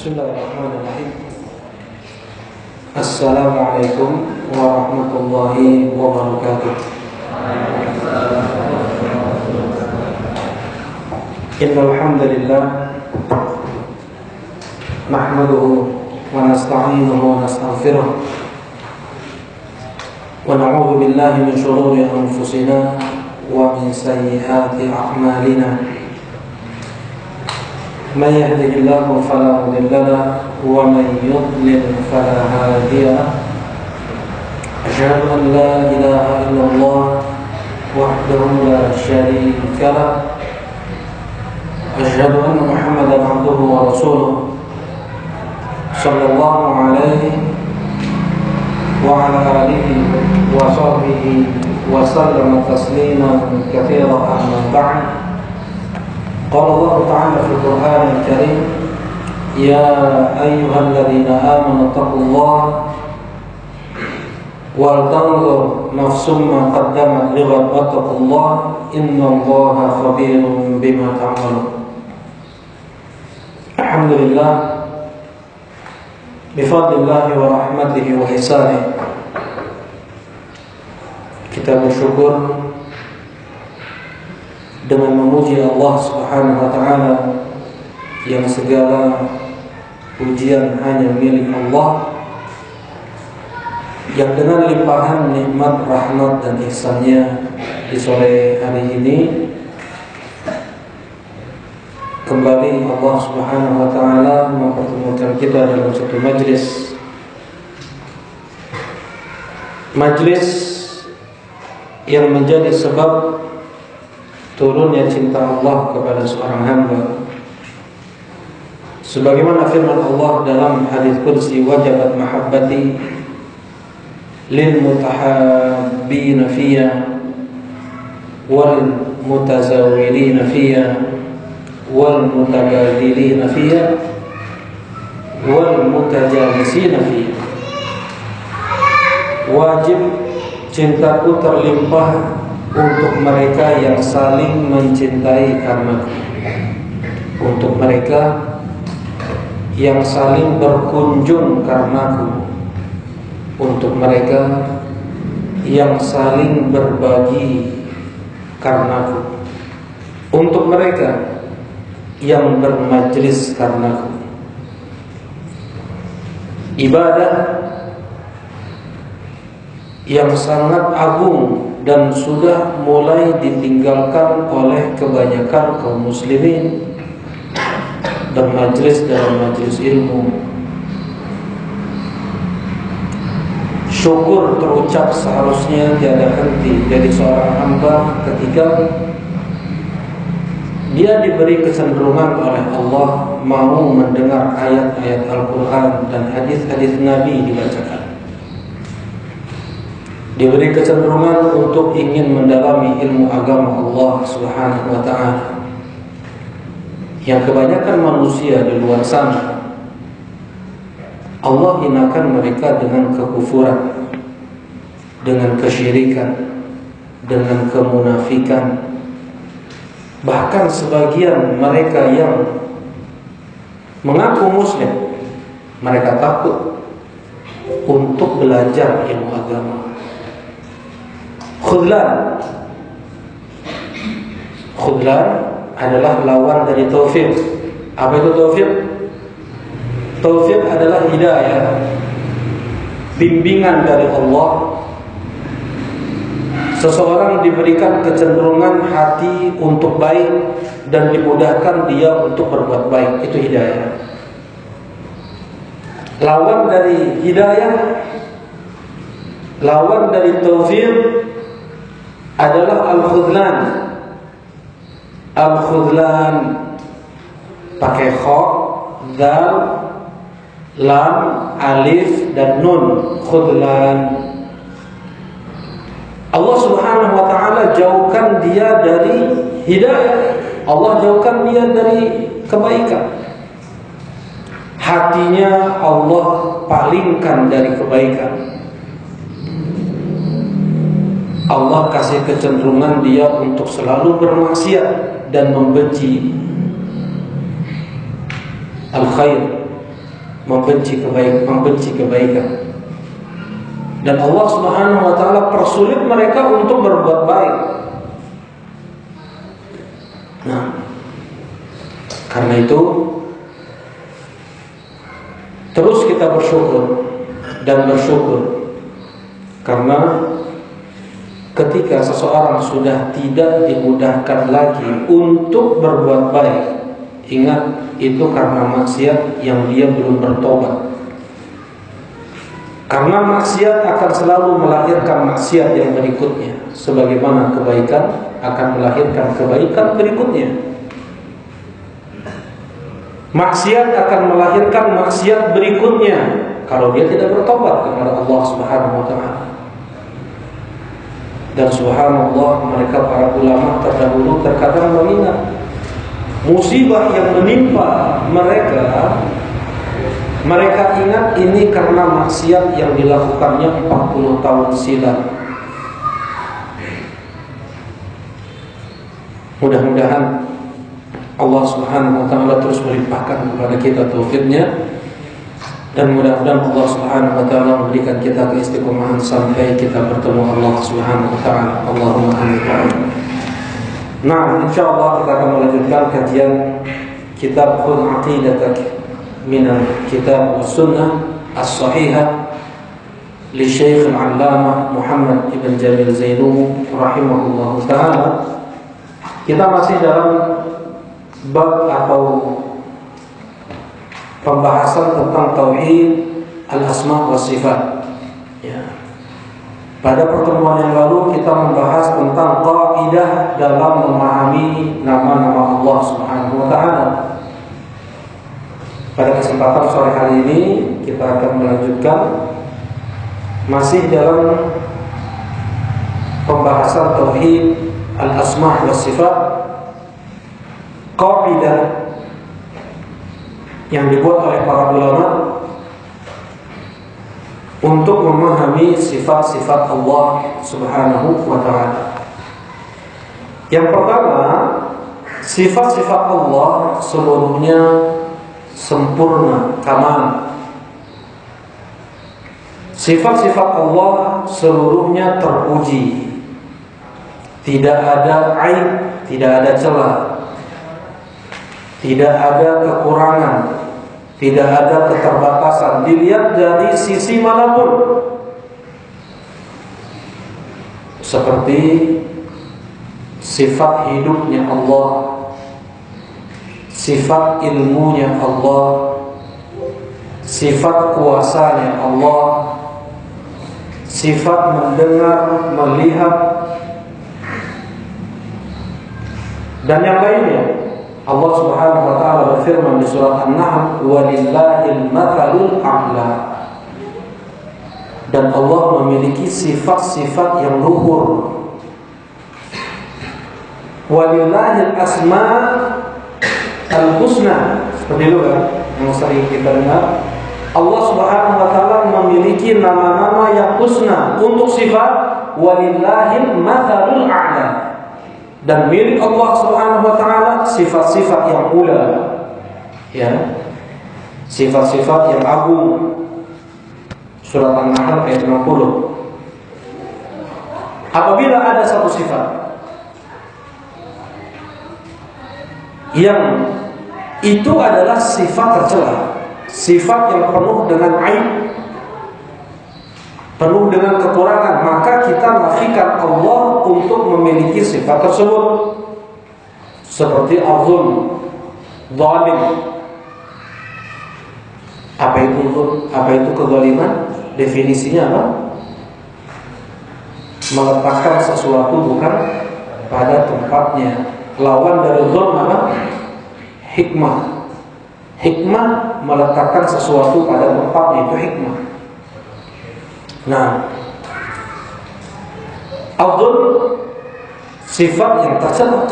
Bismillahirrahmanirrahim. Assalamualaikum warahmatullahi wabarakatuh. Innal hamdalillah nahmaduhu wa nasta'inuhu wa nastaghfiruh wa na'udzu billahi min shururi anfusina wa min sayyiati a'malina. من يهده الله فلا مضل له ومن يضلل فلا هادي له أشهد أن لا إله إلا الله وحده لا شريك له أشهد أن محمدا عبده ورسوله صلى الله عليه وعلى آله وصحبه وسلم تسليما كثيرا أما بعد. قال الله تعالى في القرآن الكريم يا أيها الذين آمنوا اتقوا الله ولتنظر نفس ما قدمت لغد واتقوا الله إن الله خبير بما تعملون. الحمد لله بفضل الله ورحمته وإحسانه kita bersyukur dengan memuji Allah Subhanahu wa taala yang segala pujian hanya milik Allah, yang dengan limpahan nikmat, rahmat dan ihsan-Nya di sore hari ini kembali Allah Subhanahu wa taala mempertemukan kita dalam satu majlis yang menjadi sebab turunnya cinta Allah kepada seorang hamba. Sebagaimana firman Allah dalam hadis qudsi, wajabat mahabbati lil mutahabbin fiyya wal mutazawwirina fiyya wal mutabadilina fiyya wal mutajalisina fiyya. Wajib cintaku terlimpah untuk mereka yang saling mencintai karenaku, untuk mereka yang saling berkunjung karenaku, untuk mereka yang saling berbagi karenaku, untuk mereka yang bermajlis karenaku. Ibadah yang sangat agung dan sudah mulai ditinggalkan oleh kebanyakan kaum muslimin, bermajlis dalam majlis ilmu. Syukur terucap seharusnya tiada henti dari seorang hamba ketika dia diberi kecenderungan oleh Allah mau mendengar ayat-ayat Al-Quran dan hadis-hadis Nabi dibacakan, diberi kecenderungan untuk ingin mendalami ilmu agama Allah Subhanahu wa taala. Yang kebanyakan manusia di luar sana Allah hinakan mereka dengan kekufuran, dengan kesyirikan, dengan kemunafikan. Bahkan sebagian mereka yang mengaku muslim, mereka takut untuk belajar ilmu agama. Khudlan adalah lawan dari taufik. Apa itu taufik? Taufik adalah hidayah, bimbingan dari Allah. Seseorang diberikan kecenderungan hati untuk baik dan dimudahkan dia untuk berbuat baik. Itu hidayah. Lawan dari hidayah, lawan dari taufik adalah al-khudlan. Al-khudlan pakai kha, dal, lam, alif dan nun. Khudlan. Allah Subhanahu wa taala jauhkan dia dari hidayah. Allah jauhkan dia dari kebaikan. Hatinya Allah palingkan dari kebaikan. Allah kasih kecenderungan dia untuk selalu bermaksiat dan membenci al-khair, membenci kebaikan. Dan Allah Subhanahu wa taala persulit mereka untuk berbuat baik. Nah, karena itu terus kita bersyukur karena ketika seseorang sudah tidak dimudahkan lagi untuk berbuat baik, ingat itu karena maksiat yang dia belum bertobat. Karena maksiat akan selalu melahirkan maksiat yang berikutnya, sebagaimana kebaikan akan melahirkan kebaikan berikutnya. Maksiat akan melahirkan maksiat berikutnya kalau dia tidak bertobat kepada Allah Subhanahu wa taala. Dan subhanallah, mereka para ulama terdahulu terkadang mengingat musibah yang menimpa mereka ingat ini karena maksiat yang dilakukannya 40 tahun silam. Mudah-mudahan Allah Subhanahu wa taala terus melimpahkan kepada kita taufiknya, dan mudah-mudahan Allah Subhanahu wa taala memberikan kita keistiqomahan sampai kita bertemu Allah Subhanahu wa taala. Allahumma amin. Nah, insyaallah kita akan melanjutkan kajian kitab Khudh Aqidatak min al-Kitab wa Sunnah as-Sahihah li Syekh al-Allamah Muhammad ibn Jamil Zainun rahimahullahu taala. Kita masih dalam bab atau pembahasan tentang tauhid al-asma wa sifat. Ya. Pada pertemuan yang lalu kita membahas tentang kaidah dalam memahami nama-nama Allah Subhanahu wa taala. Pada kesempatan sore hari ini kita akan melanjutkan masih dalam pembahasan tauhid al-asma wa sifat, kaidah yang dibuat oleh para ulama untuk memahami sifat-sifat Allah Subhanahu wa taala. Yang pertama, sifat-sifat Allah seluruhnya sempurna, kamal. Sifat-sifat Allah seluruhnya terpuji. Tidak ada aib, tidak ada celah, tidak ada kekurangan, tidak ada keterbatasan dilihat dari sisi manapun. Seperti sifat hidupnya Allah, sifat ilmunya Allah, sifat kuasanya Allah, sifat mendengar, melihat, dan yang lainnya. Allah Subhanahu wa taala berfirman di surat An-Nahl, "Walillahil matsalul a'la." Dan Allah memiliki sifat-sifat yang luhur. Walillahil asma' al-husna. Seperti itu kan yang sering kita dengar. Allah Subhanahu wa taala memiliki nama-nama yang husna untuk sifat, walillahil matsalul a'la. Dan milik Allah Subhanahu wa taala sifat-sifat yang ula, ya, sifat-sifat yang agung. Surat An-Nahl ayat 60. Apabila ada satu sifat yang itu adalah sifat tercela, sifat yang penuh dengan aib, penuh dengan kekurangan, maka kita nafikan Allah untuk memiliki sifat tersebut. Seperti al-zulm, zalim. Apa itu kezaliman? Definisinya apa? Meletakkan sesuatu bukan pada tempatnya. Lawan dari zulm apa? Hikmah. Hikmah meletakkan sesuatu pada tempatnya, itu hikmah. Nah, al-zulm sifat yang tercela,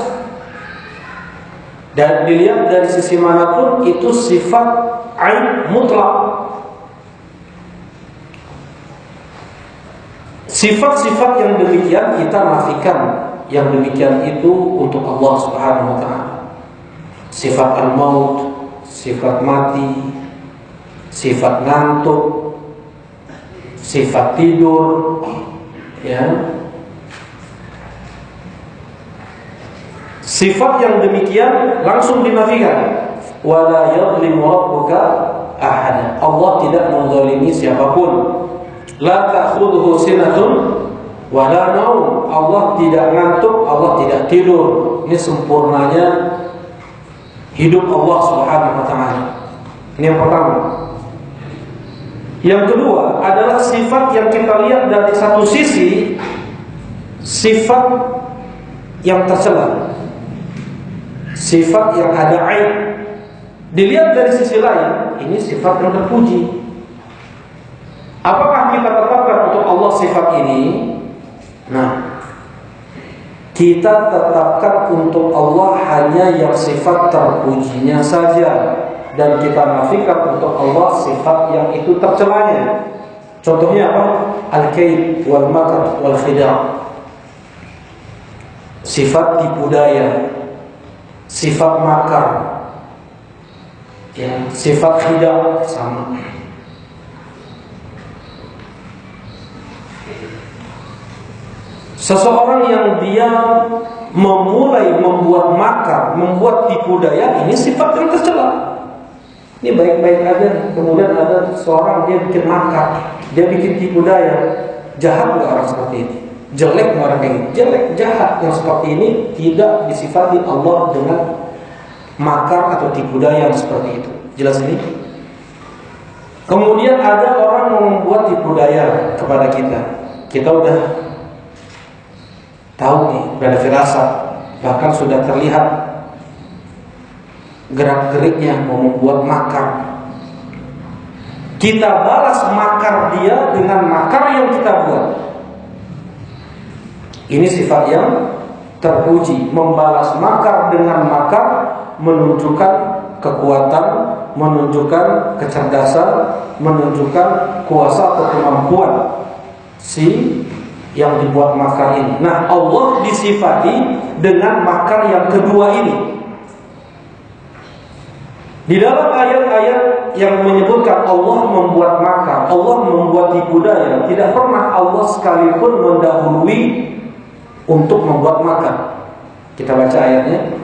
dan dilihat dari sisi manapun itu sifat aib mutlak. Sifat-sifat yang demikian kita nafikan, yang demikian itu untuk Allah Subhanahu wa taala. Sifat al-maut, sifat mati, sifat ngantuk, sifat tidur, ya. Sifat yang demikian langsung dinafikan. Wala yadhlimu rabbuka ahada. Allah tidak menzalimi siapapun. La ta'khudhuhu sinatun wala naum. Allah tidak ngantuk, Allah tidak tidur. Ini sempurnanya hidup Allah Subhanahu wa taala. Ini yang pertama. Yang kedua adalah sifat yang kita lihat dari satu sisi, sifat yang tercela, sifat yang ada aib. Dilihat dari sisi lain, ini sifat yang terpuji. Apakah kita tetapkan untuk Allah sifat ini? Nah, kita tetapkan untuk Allah hanya yang sifat terpujinya saja, dan kita nafikan untuk Allah sifat yang itu tercelanya. Contohnya apa? Al-kaid wal makr wal khida'. Sifat tipu daya, sifat makar, ya, sifat khida' sama. Seseorang yang dia memulai membuat makar, membuat tipu daya, ini sifat yang tercela. Ini baik-baik aja, kemudian ada seorang dia bikin makar, dia bikin tipu daya. Jahat nggak orang seperti ini? Jelek nggak orang kayak ini? Jelek, jahat. Yang seperti ini tidak disifati Allah dengan makar atau tipu daya yang seperti itu. Jelas ini? Kemudian ada orang yang membuat tipu daya kepada kita. Kita udah tahu nih, udah ada firasat, bahkan sudah terlihat gerak-geriknya mau membuat makar. Kita balas makar dia dengan makar yang kita buat. Ini sifat yang terpuji. Membalas makar dengan makar menunjukkan kekuatan, menunjukkan kecerdasan, menunjukkan kuasa atau kemampuan si yang dibuat makar ini. Nah, Allah disifati dengan makar yang kedua ini. Di dalam ayat-ayat yang menyebutkan Allah membuat makar, Allah membuat tipu daya, tidak pernah Allah sekalipun mendahului untuk membuat makar. Kita baca ayatnya.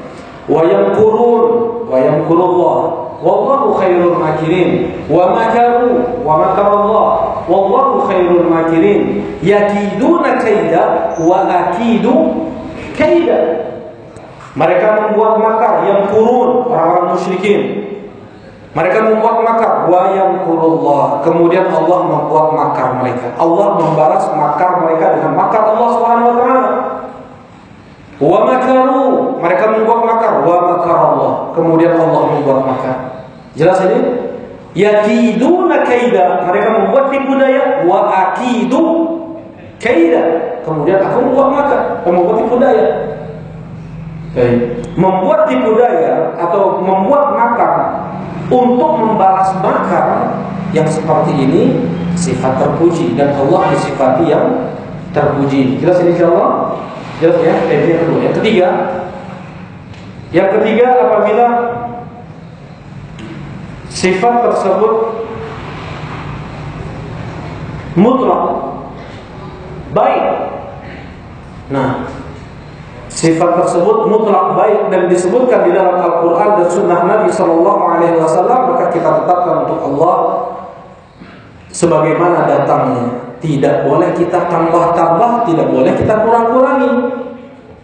Wa yamkurun wa yamkurullah wallahu khairul makirin wa makaru wa makarallah wallahu khairul makirin yakiduna kaida wa akidu kaida. Mereka membuat makar, yamkurun, orang-orang musyrikin. Mereka membuat makar, wa yamkurullah. Kemudian Allah membuat makar mereka. Allah membalas makar mereka dengan makar Allah Subhanahu wa taala. Wa makaru, mereka membuat makar, wa makarallah. Kemudian Allah membuat makar. Jelas ini? Yakiduna kaida, mereka membuat tipu daya, wa akidu kaida. Kemudian aku membuat makar, membuat tipu daya. Membuat tipu daya atau membuat makar untuk membalas makar yang seperti ini sifat terpuji, dan Allah disifati yang terpuji. Jelas ini insyaallah? Jelas ya? Yang kedua. Yang ketiga apabila sifat tersebut mutlak baik. Nah, sifat tersebut mutlak baik dan disebutkan di dalam Al-Quran dan Sunnah Nabi SAW, maka kita tetapkan untuk Allah sebagaimana datangnya. Tidak boleh kita tambah-tambah, tidak boleh kita kurang-kurangi,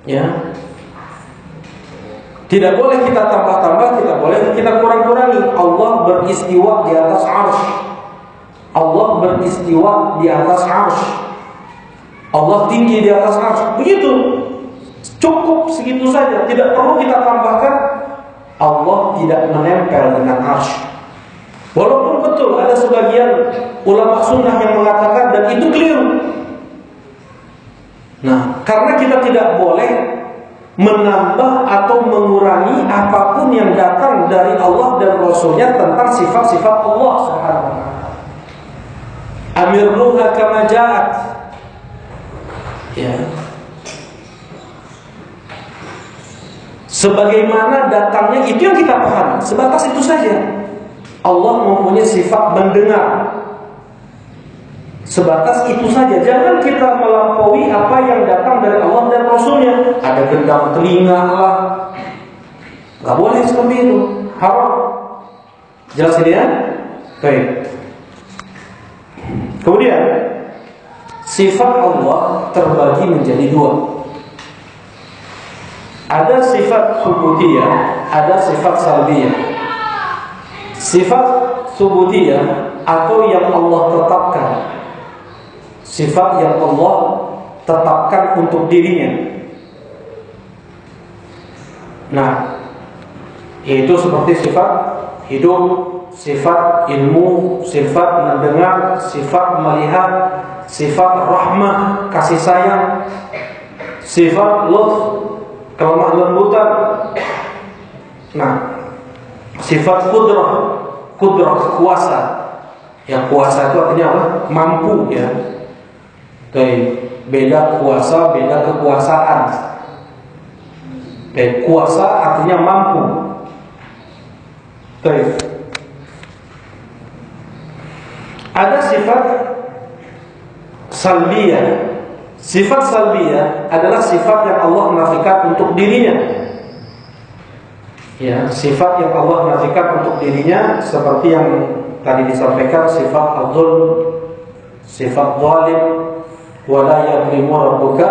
ya. Tidak boleh kita tambah-tambah, tidak boleh kita kurang-kurangi. Allah beristiwa di atas arsy. Allah beristiwa di atas arsy. Allah tinggi di atas arsy. Begitu. Cukup segitu saja, tidak perlu kita tambahkan. Allah tidak menempel dengan arsy. Walaupun betul ada sebagian ulama sunnah yang mengatakan dan itu keliru. Nah, karena kita tidak boleh menambah atau mengurangi apapun yang datang dari Allah dan Rasulnya tentang sifat-sifat Allah Subhanahu wa taala. Amirruha kama ja'at. Ya. Sebagaimana datangnya itu yang kita pahami, sebatas itu saja. Allah mempunyai sifat mendengar. Sebatas itu saja. Jangan kita melampaui apa yang datang dari Allah dan Rasulnya. Ada gendang telinga lah, nggak boleh seperti itu, haram. Jelas ini ya? Baik. Kemudian sifat Allah terbagi menjadi dua. Ada sifat subutiyah, ada sifat salbiyah. Sifat subutiyah atau yang Allah tetapkan, sifat yang Allah tetapkan untuk dirinya. Nah, yaitu seperti sifat hidup, sifat ilmu, sifat mendengar, sifat melihat, sifat rahmah, kasih sayang, sifat lutf, kelemah lembutan. Nah, sifat kudrah kuasa. Yang kuasa itu artinya apa? Mampu ya. Beda kuasa, beda kekuasaan. Kuasa artinya mampu. Ada sifat salbiyah. Sifat salbiyah adalah sifat yang Allah menafikan untuk dirinya. Ya, sifat yang Allah menafikan untuk dirinya seperti yang tadi disampaikan, sifat al-zulm, sifat zalim, wala yadhlimu rabbuka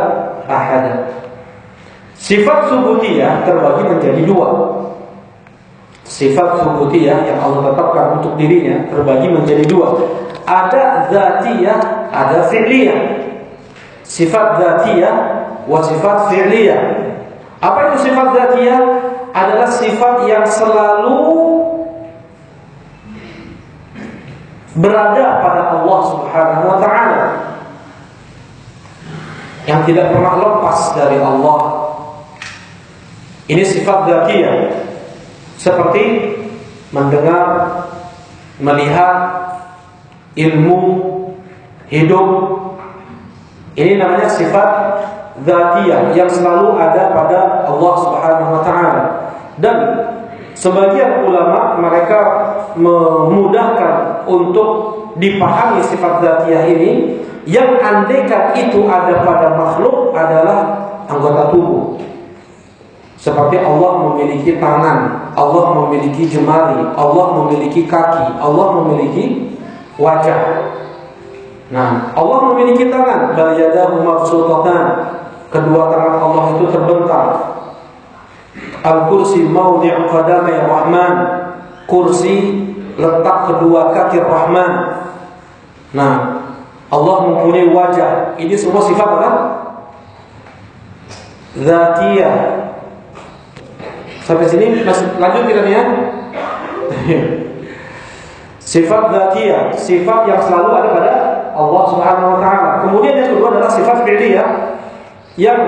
ahada. Sifat subutiyah terbagi menjadi dua. Sifat subutiyah yang Allah tetapkan untuk dirinya terbagi menjadi dua. Ada dzatiyah, ada fi'liyah. Sifat dzatiyah wa sifat fi'liyah. Apa itu sifat dzatiyah? Adalah sifat yang selalu berada pada Allah Subhanahu wa ta'ala, yang tidak pernah lepas dari Allah. Ini sifat dzatiyah. Seperti mendengar, melihat, ilmu, hidup. Ini namanya sifat dzatiyah yang selalu ada pada Allah Subhanahu wa ta'ala. Dan sebagian ulama mereka memudahkan untuk dipahami sifat dzatiyah ini, yang andaikan itu ada pada makhluk adalah anggota tubuh. Seperti Allah memiliki tangan, Allah memiliki jemari, Allah memiliki kaki, Allah memiliki wajah. Nah, Allah memiliki tangan, bal yadahu mabsutatan. Kedua tangan Allah itu terbentang. Al-kursi mawdi' qadamai rahman. Kursi letak kedua kaki Rahman. Nah, Allah mempunyai wajah. Ini semua sifat apa? Dzatiyah. Sampai sini lanjut kita nih ya. Sifat dzatiyah, sifat yang selalu ada pada Allah Subhanahu wa ta'ala. Kemudian yang kedua adalah sifat fi'liyah, yang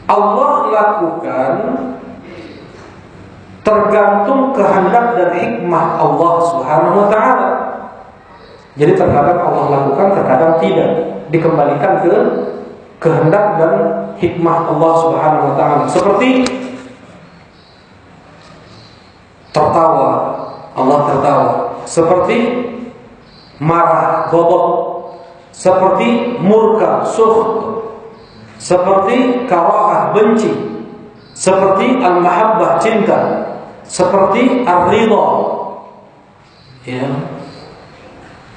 Allah lakukan tergantung kehendak dan hikmah Allah Subhanahu wa ta'ala. Jadi terkadang Allah lakukan, terkadang tidak. Dikembalikan ke kehendak dan hikmah Allah Subhanahu wa ta'ala. Seperti tertawa, Allah tertawa. Seperti marah, ghadab. Seperti murka, sukht. Seperti karahah, benci. Seperti al-mahabbah, cinta. Seperti ar-ridha. Ya.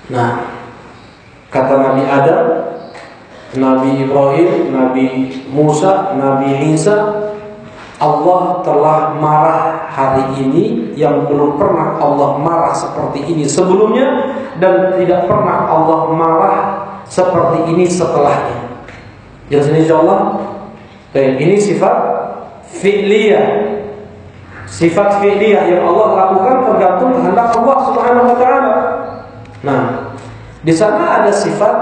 Nah, kata Nabi Adam, Nabi Ibrahim, Nabi Musa, Nabi Isa, Allah telah marah hari ini yang belum pernah Allah marah seperti ini sebelumnya, dan tidak pernah Allah marah seperti ini setelahnya. Jelas ini insyaallah. Ini sifat fi'liyah. Sifat fi'liyah yang Allah lakukan tergantung kehendak Allah Subhanahu wa ta'ala. Nah, di sana ada sifat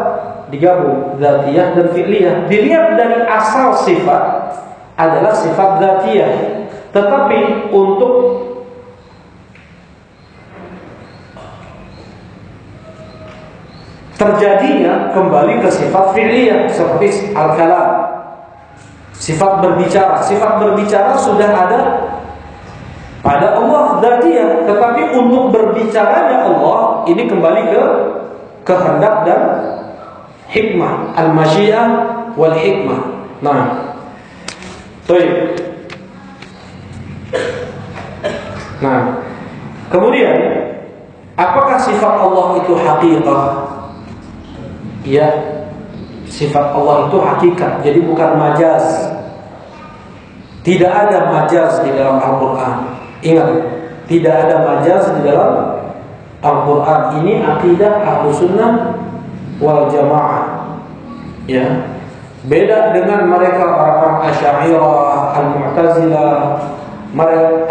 digabung, dzatiyah dan fi'liyah. Dilihat dari asal sifat adalah sifat dzatiyah, tetapi untuk terjadinya kembali ke sifat fi'liyah, seperti al-kalam, sifat berbicara. Sifat berbicara sudah ada pada Allah sifat dzatiyah, tetapi untuk berbicaranya Allah ini kembali ke kehendak dan hikmah, al-masyiah wal hikmah. Nah, baik. Nah, kemudian apakah sifat Allah itu hakikat? Ya, sifat Allah itu hakikat, jadi bukan majaz. Tidak ada majaz di dalam Al-Quran. Ingat, tidak ada majaz di dalam Al-Quran. Ini akidah Ahlussunnah wal Jamaah. Ya, beda dengan mereka orang Asy'ariyah, Al-Mu'tazilah,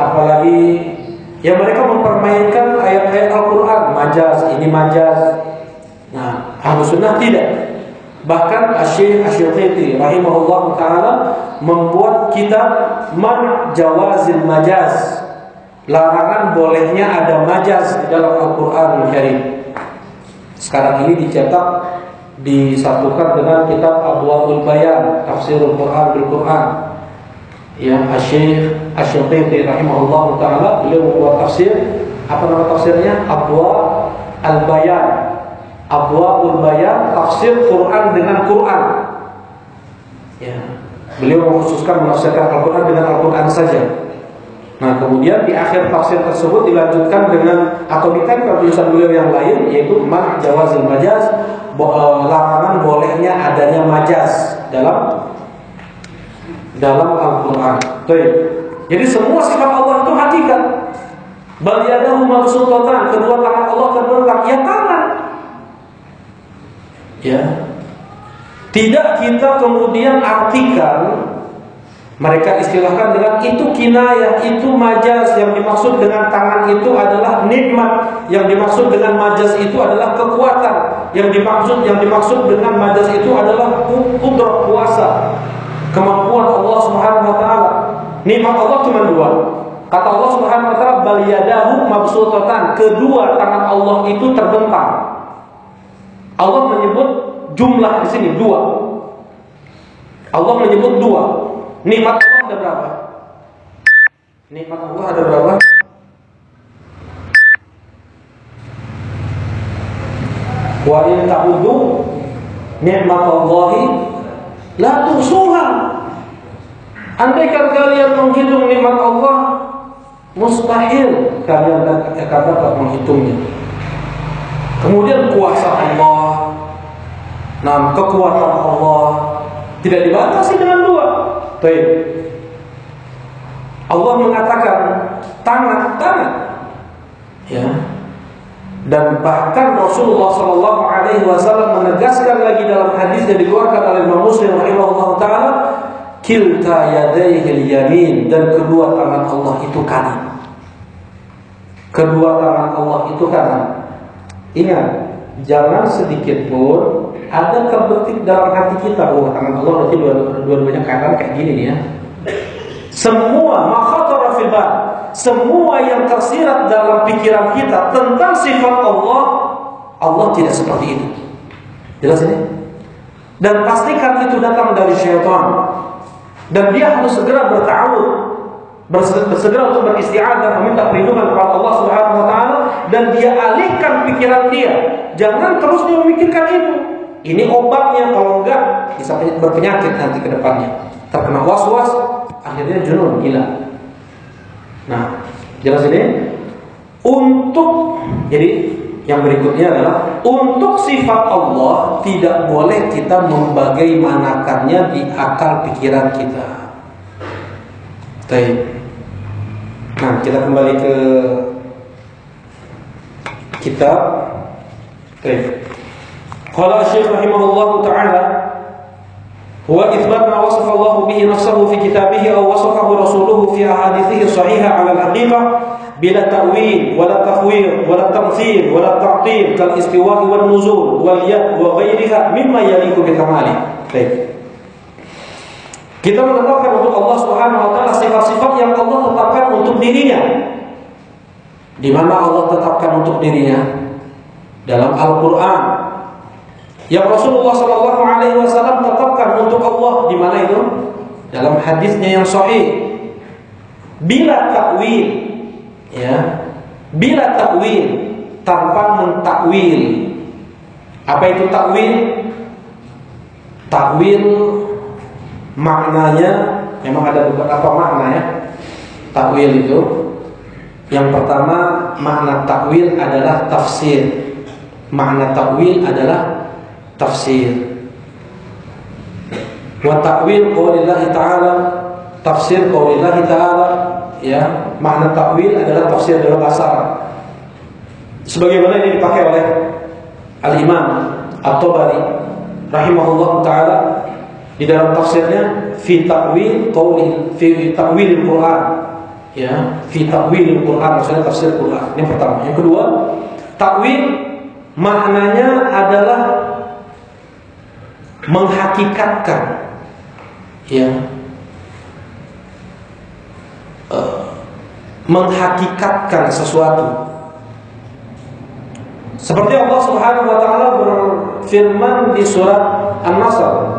apalagi ya mereka mempermainkan ayat-ayat Al-Quran, majaz, ini majaz. Nah, Ahlussunnah tidak. Bahkan Asy-Syaikh Asy-Syafi'i rahimahullah taala membuat kitab Man Jawazil Majaz, larangan bolehnya ada majaz di dalam Al-Qur'anul Karim. Sekarang ini dicetak, disatukan dengan kitab Adwaul Bayan, Tafsirul Quran bil Quran. Ya, Asy-Syaikh Asy-Syafi'i rahimahullah taala beliau membuat tafsir, apa nama tafsirnya? Adwa al-Bayan. Abwaul Bayan, tafsir Quran dengan Quran. Ya, beliau mengkhususkan menafsirkan Al-Quran dengan Al-Quran saja. Nah, kemudian di akhir tafsir tersebut dilanjutkan dengan atau ditempel tulisan beliau yang lain, yaitu Man Jawazil Majaz, larangan bolehnya adanya majaz dalam Al-Quran. Jadi semua sifat Allah itu hakikat. Bal yadahu mabsuutatan, kedua tangan Allah terbelah, ya tangan. Ya, tidak kita kemudian artikan, mereka istilahkan dengan itu kinayah, itu majaz. Yang dimaksud dengan tangan itu adalah nikmat, yang dimaksud dengan majaz itu adalah kekuatan, yang dimaksud dengan majaz itu adalah kudrah, kuasa, kemampuan Allah Subhanahu wa taala. Nikmat Allah cuma dua. Kata Allah Subhanahu wa taala, bal yadahu mabsuutatan, kedua tangan Allah itu terbentang. Allah menyebut jumlah di sini dua. Allah menyebut dua. Nikmat Allah ada berapa? Nikmat Allah ada berapa? Wa in ta'uddu ni'matallahi la tuhsuha. Andaikan kalian menghitung nikmat Allah, mustahil kalian akan dapat menghitungnya. Kemudian kuasa Allah, nah kekuatan Allah tidak dibatasi dengan dua. Baik. Allah mengatakan tangan, ya. Dan bahkan Rasulullah Shallallahu Alaihi Wasallam menegaskan lagi dalam hadis yang dikeluarkan oleh Imam Muslim rahimahullah taala, kilta yadayhil yamin, dan kedua tangan Allah itu kanan. Kedua tangan Allah itu kanan. Ingat, jangan sedikit pun ada kebetik dalam hati kita, oh tangan Allah berarti dua-duanya kanan kayak gini nih ya. Semua makhatara fil bal, semua yang tersirat dalam pikiran kita tentang sifat Allah, Allah tidak seperti itu. Jelas ini? Dan pastikan itu datang dari syaitan. Dan dia harus segera berta'awud, bersegera untuk beristi'adzah, meminta perlindungan kepada Allah Subhanahu wa taala, dan dia alihkan pikiran dia. Jangan terus dia memikirkan itu. Ini obatnya, kalau enggak bisa berpenyakit nanti ke depannya. Terkena was-was, akhirnya junun, gila. Nah, jelas ini? Jadi yang berikutnya adalah untuk sifat Allah tidak boleh kita membagaimanakannya di akal pikiran kita. Baik. Nah, kita kembali ke kitab. Baik. Qala Syekh rahimahullah taala, huwa itsbat ma wasafa Allah bihi nafsuhu fi kitabih aw wasafahu rasuluhu fi ahadithihi sahihah 'ala al-haqiqah bila ta'wil wala takhwir wala tamthil wala ta'til kal istiwa' wal nuzul wal yad wa ghairiha mimma yaliqu bi kamali. Baik. Kita menetapkan untuk Allah Subhanahu wa taala sifat-sifat yang Allah tetapkan untuk dirinya. Di mana Allah tetapkan untuk dirinya? Dalam Al-Qur'an. Yang Rasulullah sallallahu alaihi wasallam tetapkan untuk Allah di mana itu? Dalam hadisnya yang sahih. Bila ta'wil, ya, bila takwil, tanpa mentakwil. Apa itu takwil? Takwil maknanya memang ada beberapa makna ya. Takwil itu, yang pertama makna takwil adalah tafsir. Makna takwil adalah tafsir. Wa takwil qaulillahi ta'ala, tafsir qaulillahi ta'ala, ya, makna takwil adalah tafsir dalam bahasa Arab. Sebagaimana ini dipakai oleh Al-Imam At-Tabari rahimahullah ta'ala di dalam tafsirnya fi ta'wil Al-Quran, ya, fi ta'wil Al-Quran, maksudnya tafsir Quran. Ini pertama. Yang kedua, takwil maknanya adalah menghakikatkan, ya, menghakikatkan sesuatu. Seperti Allah Subhanahu wa taala berfirman di surat An-Nasr,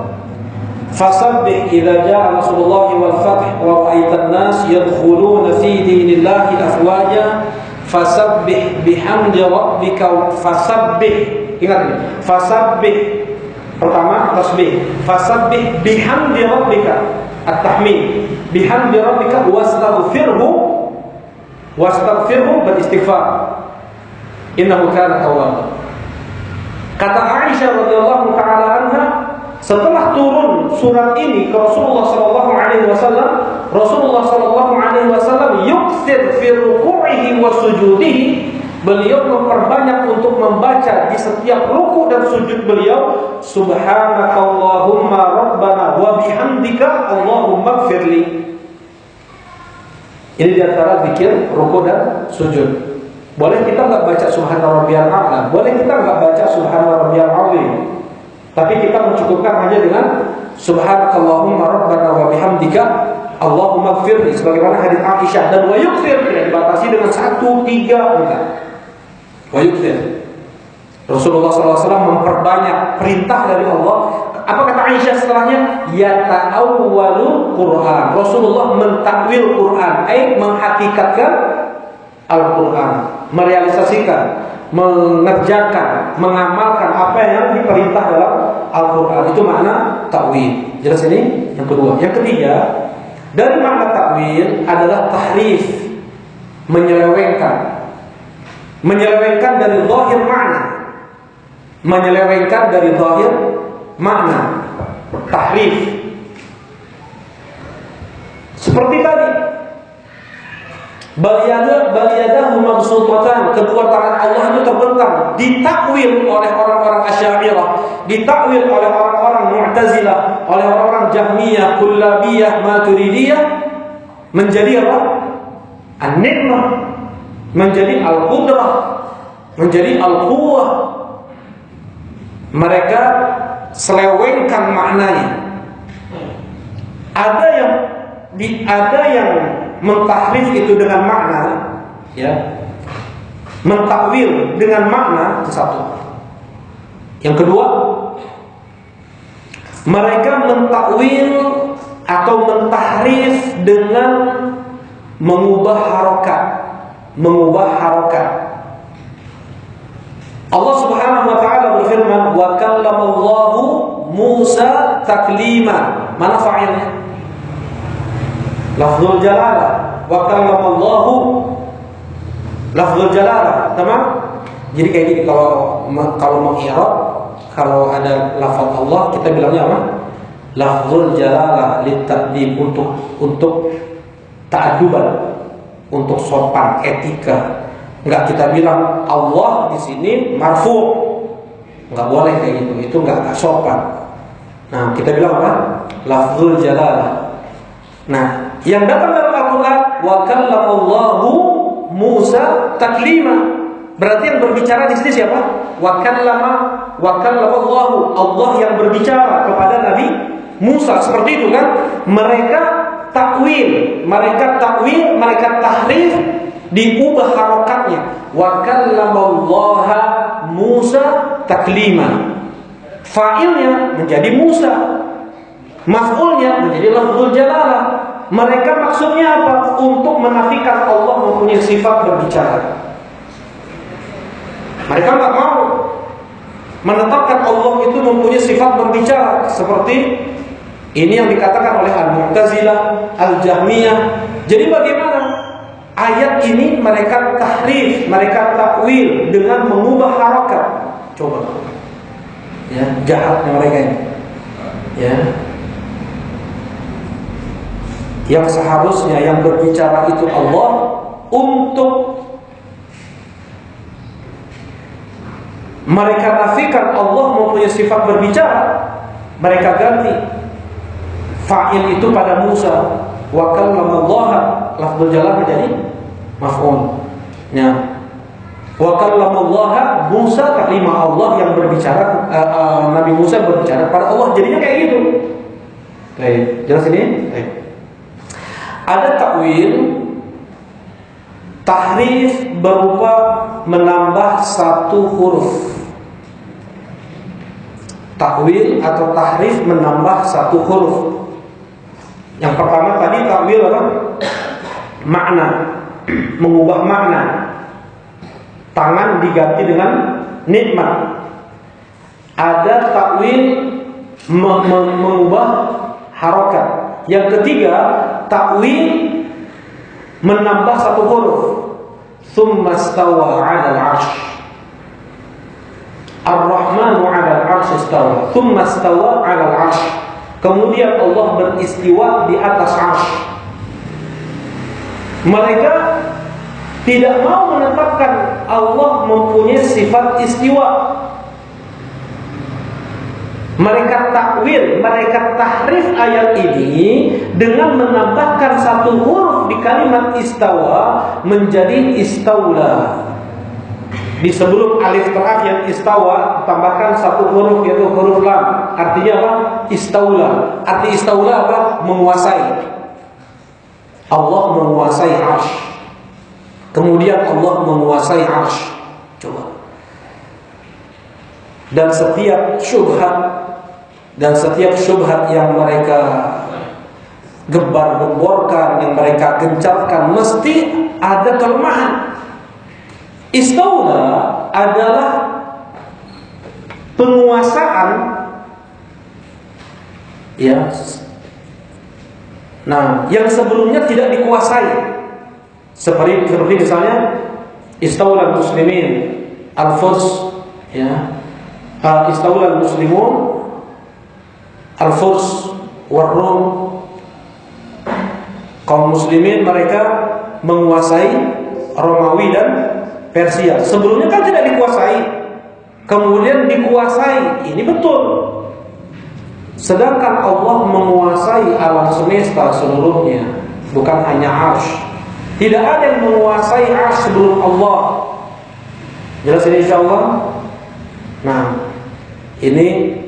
"Fasabbih idza jaa Rasulullah wal fath wa ra'aitan nas yadkhuluna fi dinillahi afwaja fasabbih bihamdi rabbika." Fasabbih, ingat ini, fasabbih pertama tasbih, fasabbih bihamdi rabbika, at-tahmid, bihamdi rabbika wastaghfirhu beristighfar, innahu kana tawwaba. Kata Aisyah radhiyallahu taala anha, setelah turun surat ini ke Rasulullah sallallahu alaihi wasallam, Rasulullah sallallahu alaihi wasallam yukthir fi ruku'ihi wa sujudihi, beliau memperbanyak untuk membaca di setiap ruku dan sujud beliau, subhanakallahumma rabbana wa bihamdika allahumma ighfirli. Ini di antara zikir ruku dan sujud. Boleh kita nggak baca subhana rabbiyal a'la, boleh kita nggak baca subhana rabbiyal azim, tapi kita mencukupkan hanya dengan subhanakallahumma rabbana wa bihamdika allahumma ighfirli, sebagaimana hadits Aisyah. Dan wa yukthir tidak dibatasi dengan 1, 3, enggak. Wa yukthir. Rasulullah SAW memperbanyak perintah dari Allah. Apa kata Aisyah setelahnya? Yata'awwalul Quran. Rasulullah mentakwil Quran, menghakikatkan Al-Quran, merealisasikan, mengerjakan, mengamalkan apa yang diperintah dalam Al-Quran. Itu makna takwil. Jelas ini? Yang kedua. Yang ketiga, dari makna takwil adalah tahrif, menyelewengkan. Menyelewengkan dari zahir makna. Menyelewengkan dari zahir makna. Tahrif. Seperti tadi, baliyadahu mabsutatan, kedua tangan Allah itu terbentang, ditakwil oleh orang-orang Asy'ariyah, ditakwil oleh orang-orang Mu'tazilah, oleh orang-orang Jahmiyah, Kullabiyah, Maturidiyah, menjadi apa? An-ni'mah, menjadi al-qudrah, menjadi al-quwwah. Mereka selewengkan maknanya. Ada yang mentahrif itu dengan makna, ya, mentakwil dengan makna, itu satu. Yang kedua, mereka mentakwil atau mentahrif dengan mengubah harokat. Allah Subhanahu wa taala berfirman, wa kallamallahu Musa taklima. Mana fa'ilnya? Lafzul jalalah. Wa kallamallahu, lafzul jalalah, tamam? Jadi kayak gini, kalau mengi'rab, kalau ada lafaz Allah, kita bilangnya apa? Lafzul jalalah litta'dib, untuk ta'aduban, untuk sopan, etika. Enggak kita bilang Allah di sini marfu', enggak boleh kayak gitu. Itu enggak sopan. Nah, kita bilang apa? Lafzul jalalah. Nah, yang datang dalam Al-Quran, wa kallamallahu Musa taklima, berarti yang berbicara di sini siapa? Wa kallamallahu, Allah yang berbicara kepada Nabi Musa. Seperti itu kan? Mereka takwil, mereka tahrif, diubah harokatnya. Wa kallamallaha Musa taklima. Fa'ilnya menjadi Musa, maf'ulnya menjadi lafzul jalalah. Mereka maksudnya apa? Untuk menafikan Allah mempunyai sifat berbicara. Mereka nggak mau menetapkan Allah itu mempunyai sifat berbicara, seperti ini yang dikatakan oleh Al-Mu'tazilah, Al-Jahmiyah. Jadi bagaimana? Ayat ini mereka tahrif, mereka takwil dengan mengubah harakat. Coba, ya, jahatnya mereka ini. Ya, yang seharusnya yang berbicara itu Allah, untuk mereka nafikan Allah mempunyai sifat berbicara, mereka ganti fa'il itu pada Musa, wa kallamallaha, lafzul jalal menjadi maf'ul. Ya, wa kallamallaha, Musa kalimah Allah yang berbicara, Nabi Musa berbicara pada Allah, jadinya kayak gitu. Baik, jelas ini? Baik. Ada takwil, tahrif berupa menambah satu huruf. Takwil atau tahrif menambah satu huruf. Yang pertama tadi takwil apa? Makna, mengubah makna. Tangan diganti dengan nikmat. Ada takwil mengubah harokat. Yang ketiga, takwil menambah satu huruf. Tsumma stawa 'alal 'arsy. Ar-Rahmanu 'alal 'arsy istawa. Tsumma stawa 'alal 'arsy. Kemudian Allah beristiwa di atas 'arsy. Mereka tidak mau menetapkan Allah mempunyai sifat istiwa. Mereka takwil, mereka tahrif ayat ini dengan menambahkan satu huruf di kalimat istawa menjadi istaula. Di sebelum alif terakhir istawa tambahkan satu huruf, yaitu huruf lam. Artinya apa? Istaula. Arti istaula apa? Menguasai. Allah menguasai arsy. Kemudian Allah menguasai arsy. Coba. Dan setiap syubhat yang mereka gembar-gemborkan, yang mereka gencarkan, mesti ada kelemahan. Istaula adalah penguasaan, ya. Nah, yang sebelumnya tidak dikuasai. Seperti misalnya istaula muslimin al-furs, ya. Istaula muslimun al-furs war-rum. Kaum muslimin mereka menguasai Romawi dan Persia. Sebelumnya kan tidak dikuasai, kemudian dikuasai. Ini betul. Sedangkan Allah menguasai alam semesta seluruhnya, bukan hanya arsy. Tidak ada yang menguasai arsy sebelum Allah. Jelas ini insyaallah. Nah, ini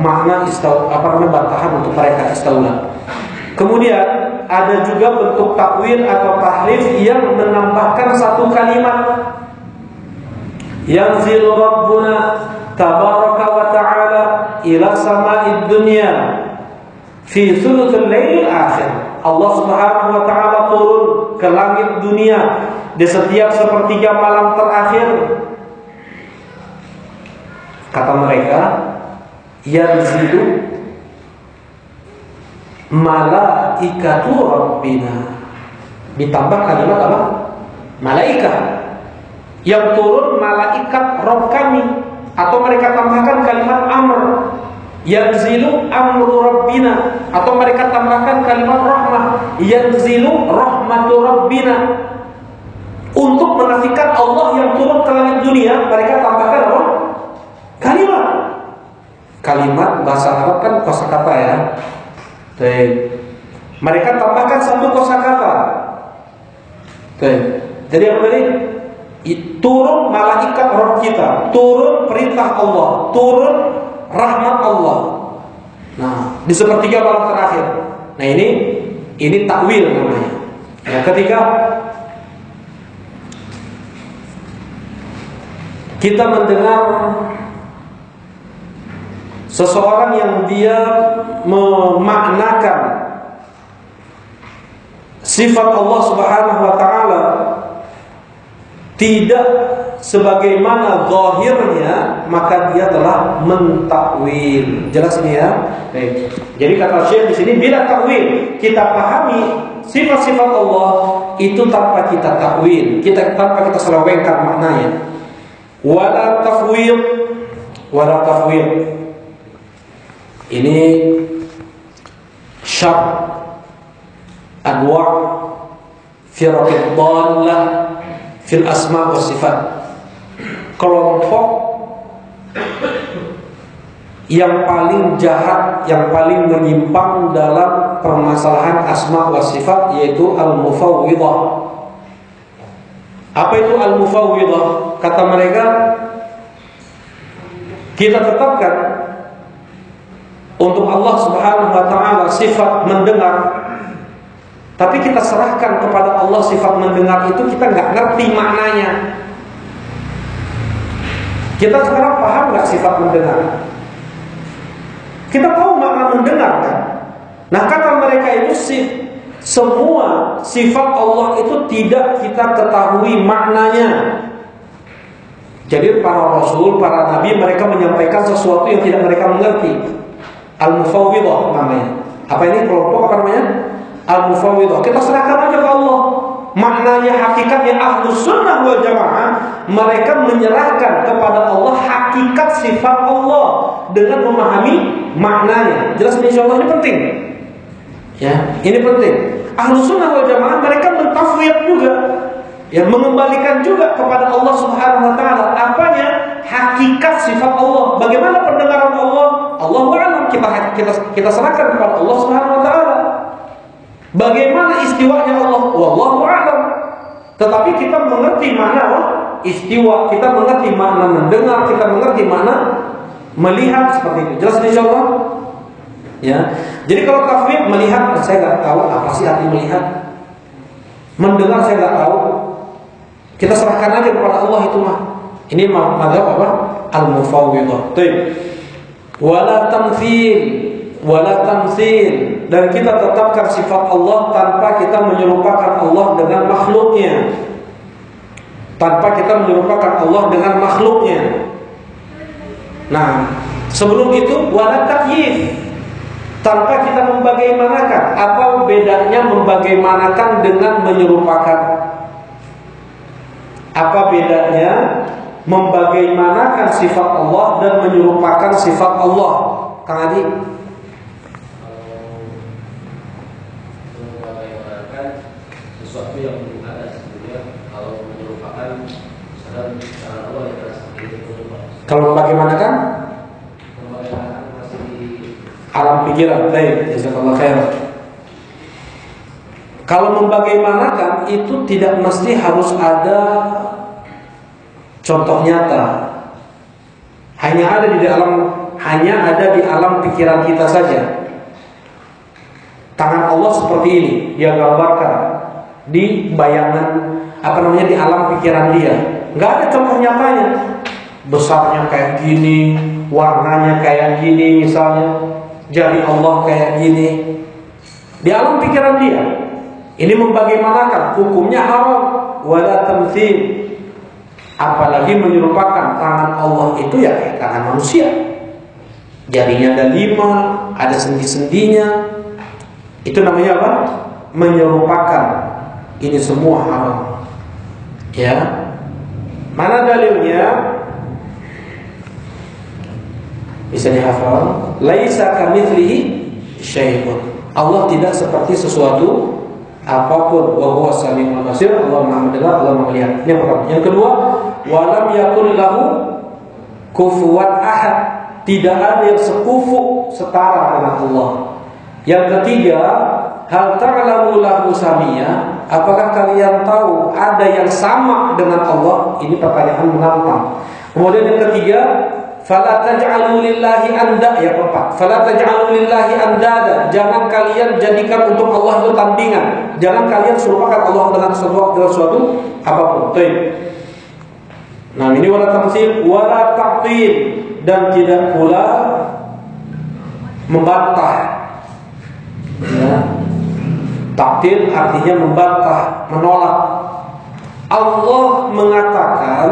makna bantahan untuk mereka istaula. Kemudian ada juga bentuk takwil atau tahrif yang menambahkan satu kalimat. Yanzil Rabbuna tabaraka wa ta'ala ila sama'id dunya fi thuluthil lailil akhir. Allah Subhanahu wa ta'ala turun ke langit dunia di setiap sepertiga malam terakhir. Kata mereka, yanzilu malaikatu rabbina. Ditambah kalimat apa? Malaikat. Yang turun malaikat Rabb kami. Atau mereka tambahkan kalimat amr. Yanzilu amru rabbina. Atau mereka tambahkan kalimat rahmah. Yanzilu rahmatu rabbina. Untuk menafikan Allah yang turun ke langit dunia, mereka tambahkan apa? Kalimat. Kalimat bahasa Arab kan kosakata, ya. Mereka tambahkan satu kosakata. Jadi apa ini? Turun malaikat Rabb kita, turun perintah Allah, turun rahmat Allah. Nah, di sepertiga malam terakhir. Nah, ini takwil namanya. Ya, ketika kita mendengar seseorang yang dia memaknakan sifat Allah Subhanahu wa ta'ala tidak sebagaimana zahirnya, maka dia telah mentakwil. Jelas ini ya? Baik. Jadi kata Syekh di sini, bila takwil kita pahami sifat-sifat Allah itu tanpa kita takwil, tanpa kita selewengkan maknanya. Wala tafwid, wala tafwid. Ini syar anwa' firaqid dhallah fil asma wa sifat. Kelompok yang paling jahat, yang paling menyimpang dalam permasalahan asma wa sifat, yaitu al-mufawwidah. Apa itu al-mufawwidah? Kata mereka, kita tetapkan untuk Allah Subhanahu wa taala sifat mendengar, tapi kita serahkan kepada Allah sifat mendengar itu, kita nggak ngerti maknanya. Kita sekarang paham nggak sifat mendengar? Kita tahu makna mendengar kan? Nah, kata mereka itu semua sifat Allah itu tidak kita ketahui maknanya. Jadi para rasul, para nabi, mereka menyampaikan sesuatu yang tidak mereka mengerti. Al-mufawwidah namanya. Apa ini kelompok apa namanya? Al-mufawwidah. Kita serahkan aja ke Allah. Maknanya, hakikatnya Ahlus Sunnah wal Jamaah, mereka menyerahkan kepada Allah hakikat sifat Allah dengan memahami maknanya. Jelas insyaallah ini penting. Ya, ini penting. Ahlus Sunnah wal Jamaah mereka mentafwid juga, ya, mengembalikan juga kepada Allah Subhanahu wa taala apanya hakikat sifat Allah. Bagaimana pendengaran Allah? Allahu a'lam, kita serahkan kepada Allah Subhanahu wa taala. Bagaimana istiwanya Allah? Wallahu a'lam. Tetapi kita mengerti makna istiwa, kita mengerti makna mendengar, kita mengerti makna melihat, seperti itu. Jelas insyaallah? Ya. Jadi kalau tafwid, melihat saya nggak tahu apa sih arti melihat. Mendengar saya nggak tahu. Kita serahkan aja kepada Allah itu mah. Ini mazhab apa? Al-mufawwidah. Baik. Wala tamtsil, wala tamtsil, dan kita tetapkan sifat Allah tanpa kita menyerupakan Allah dengan makhluknya. Tanpa kita menyerupakan Allah dengan makhluknya. Nah, sebelum itu wala takyif, tanpa kita membagaimanakan. Apa bedanya membagaimanakan dengan menyerupakan? Apa bedanya membagaimanakan sifat Allah dan menyerupakan sifat Allah? Kang Adi? Membagaimanakan sesuatu yang belum ada sebelumnya. Kalau menyerupakan misalnya Allah yang ada sendiri. Kalau membagaimanakan? Membagaimanakan masih di alam pikiran. Baik, jazakallahu khairan. Kalau membagaimanakan itu tidak mesti harus ada contoh nyata. Hanya ada di alam pikiran kita saja. Tangan Allah seperti ini, dia gambarkan di bayangan di alam pikiran dia. Enggak ada contoh nyatanya. Besarnya kayak gini, warnanya kayak gini misalnya, jari Allah kayak gini. Di alam pikiran dia. Ini membagaimanakan, hukumnya haram, wala tamtsil. Apalagi menyerupakan. Tangan Allah itu ya kayak tangan manusia. Jarinya ada 5, ada sendi-sendinya. Itu namanya apa? Menyerupakan. Ini semua haram. Ya. Mana dalilnya? Bisa dihafal. Laisa kamitslihi syai'un. Allah tidak seperti sesuatu apapun. Wa huwa samiul basir. Allah Maha mendengar, Allah Maha melihat. Yang pertama. Yang kedua, walam yakul lahu kufuwan ahad. Tidak ada yang sekufu, setara dengan Allah. Yang ketiga, hal ta'lamu lahu samia. Apakah kalian tahu ada yang sama dengan Allah? Ini pertanyaan menantang. Kemudian yang ketiga, fala taj'alu lillahi anda. Yang keempat, fala taj'alu lillahi andada. Jangan kalian jadikan untuk Allah itu tandingan. Jangan kalian serupakan Allah dengan sesuatu apapun. Baik. Nah, ini wala tamtsil, wala ta'til, dan tidak pula membantah. Ya. Ta'til artinya membantah, menolak. Allah mengatakan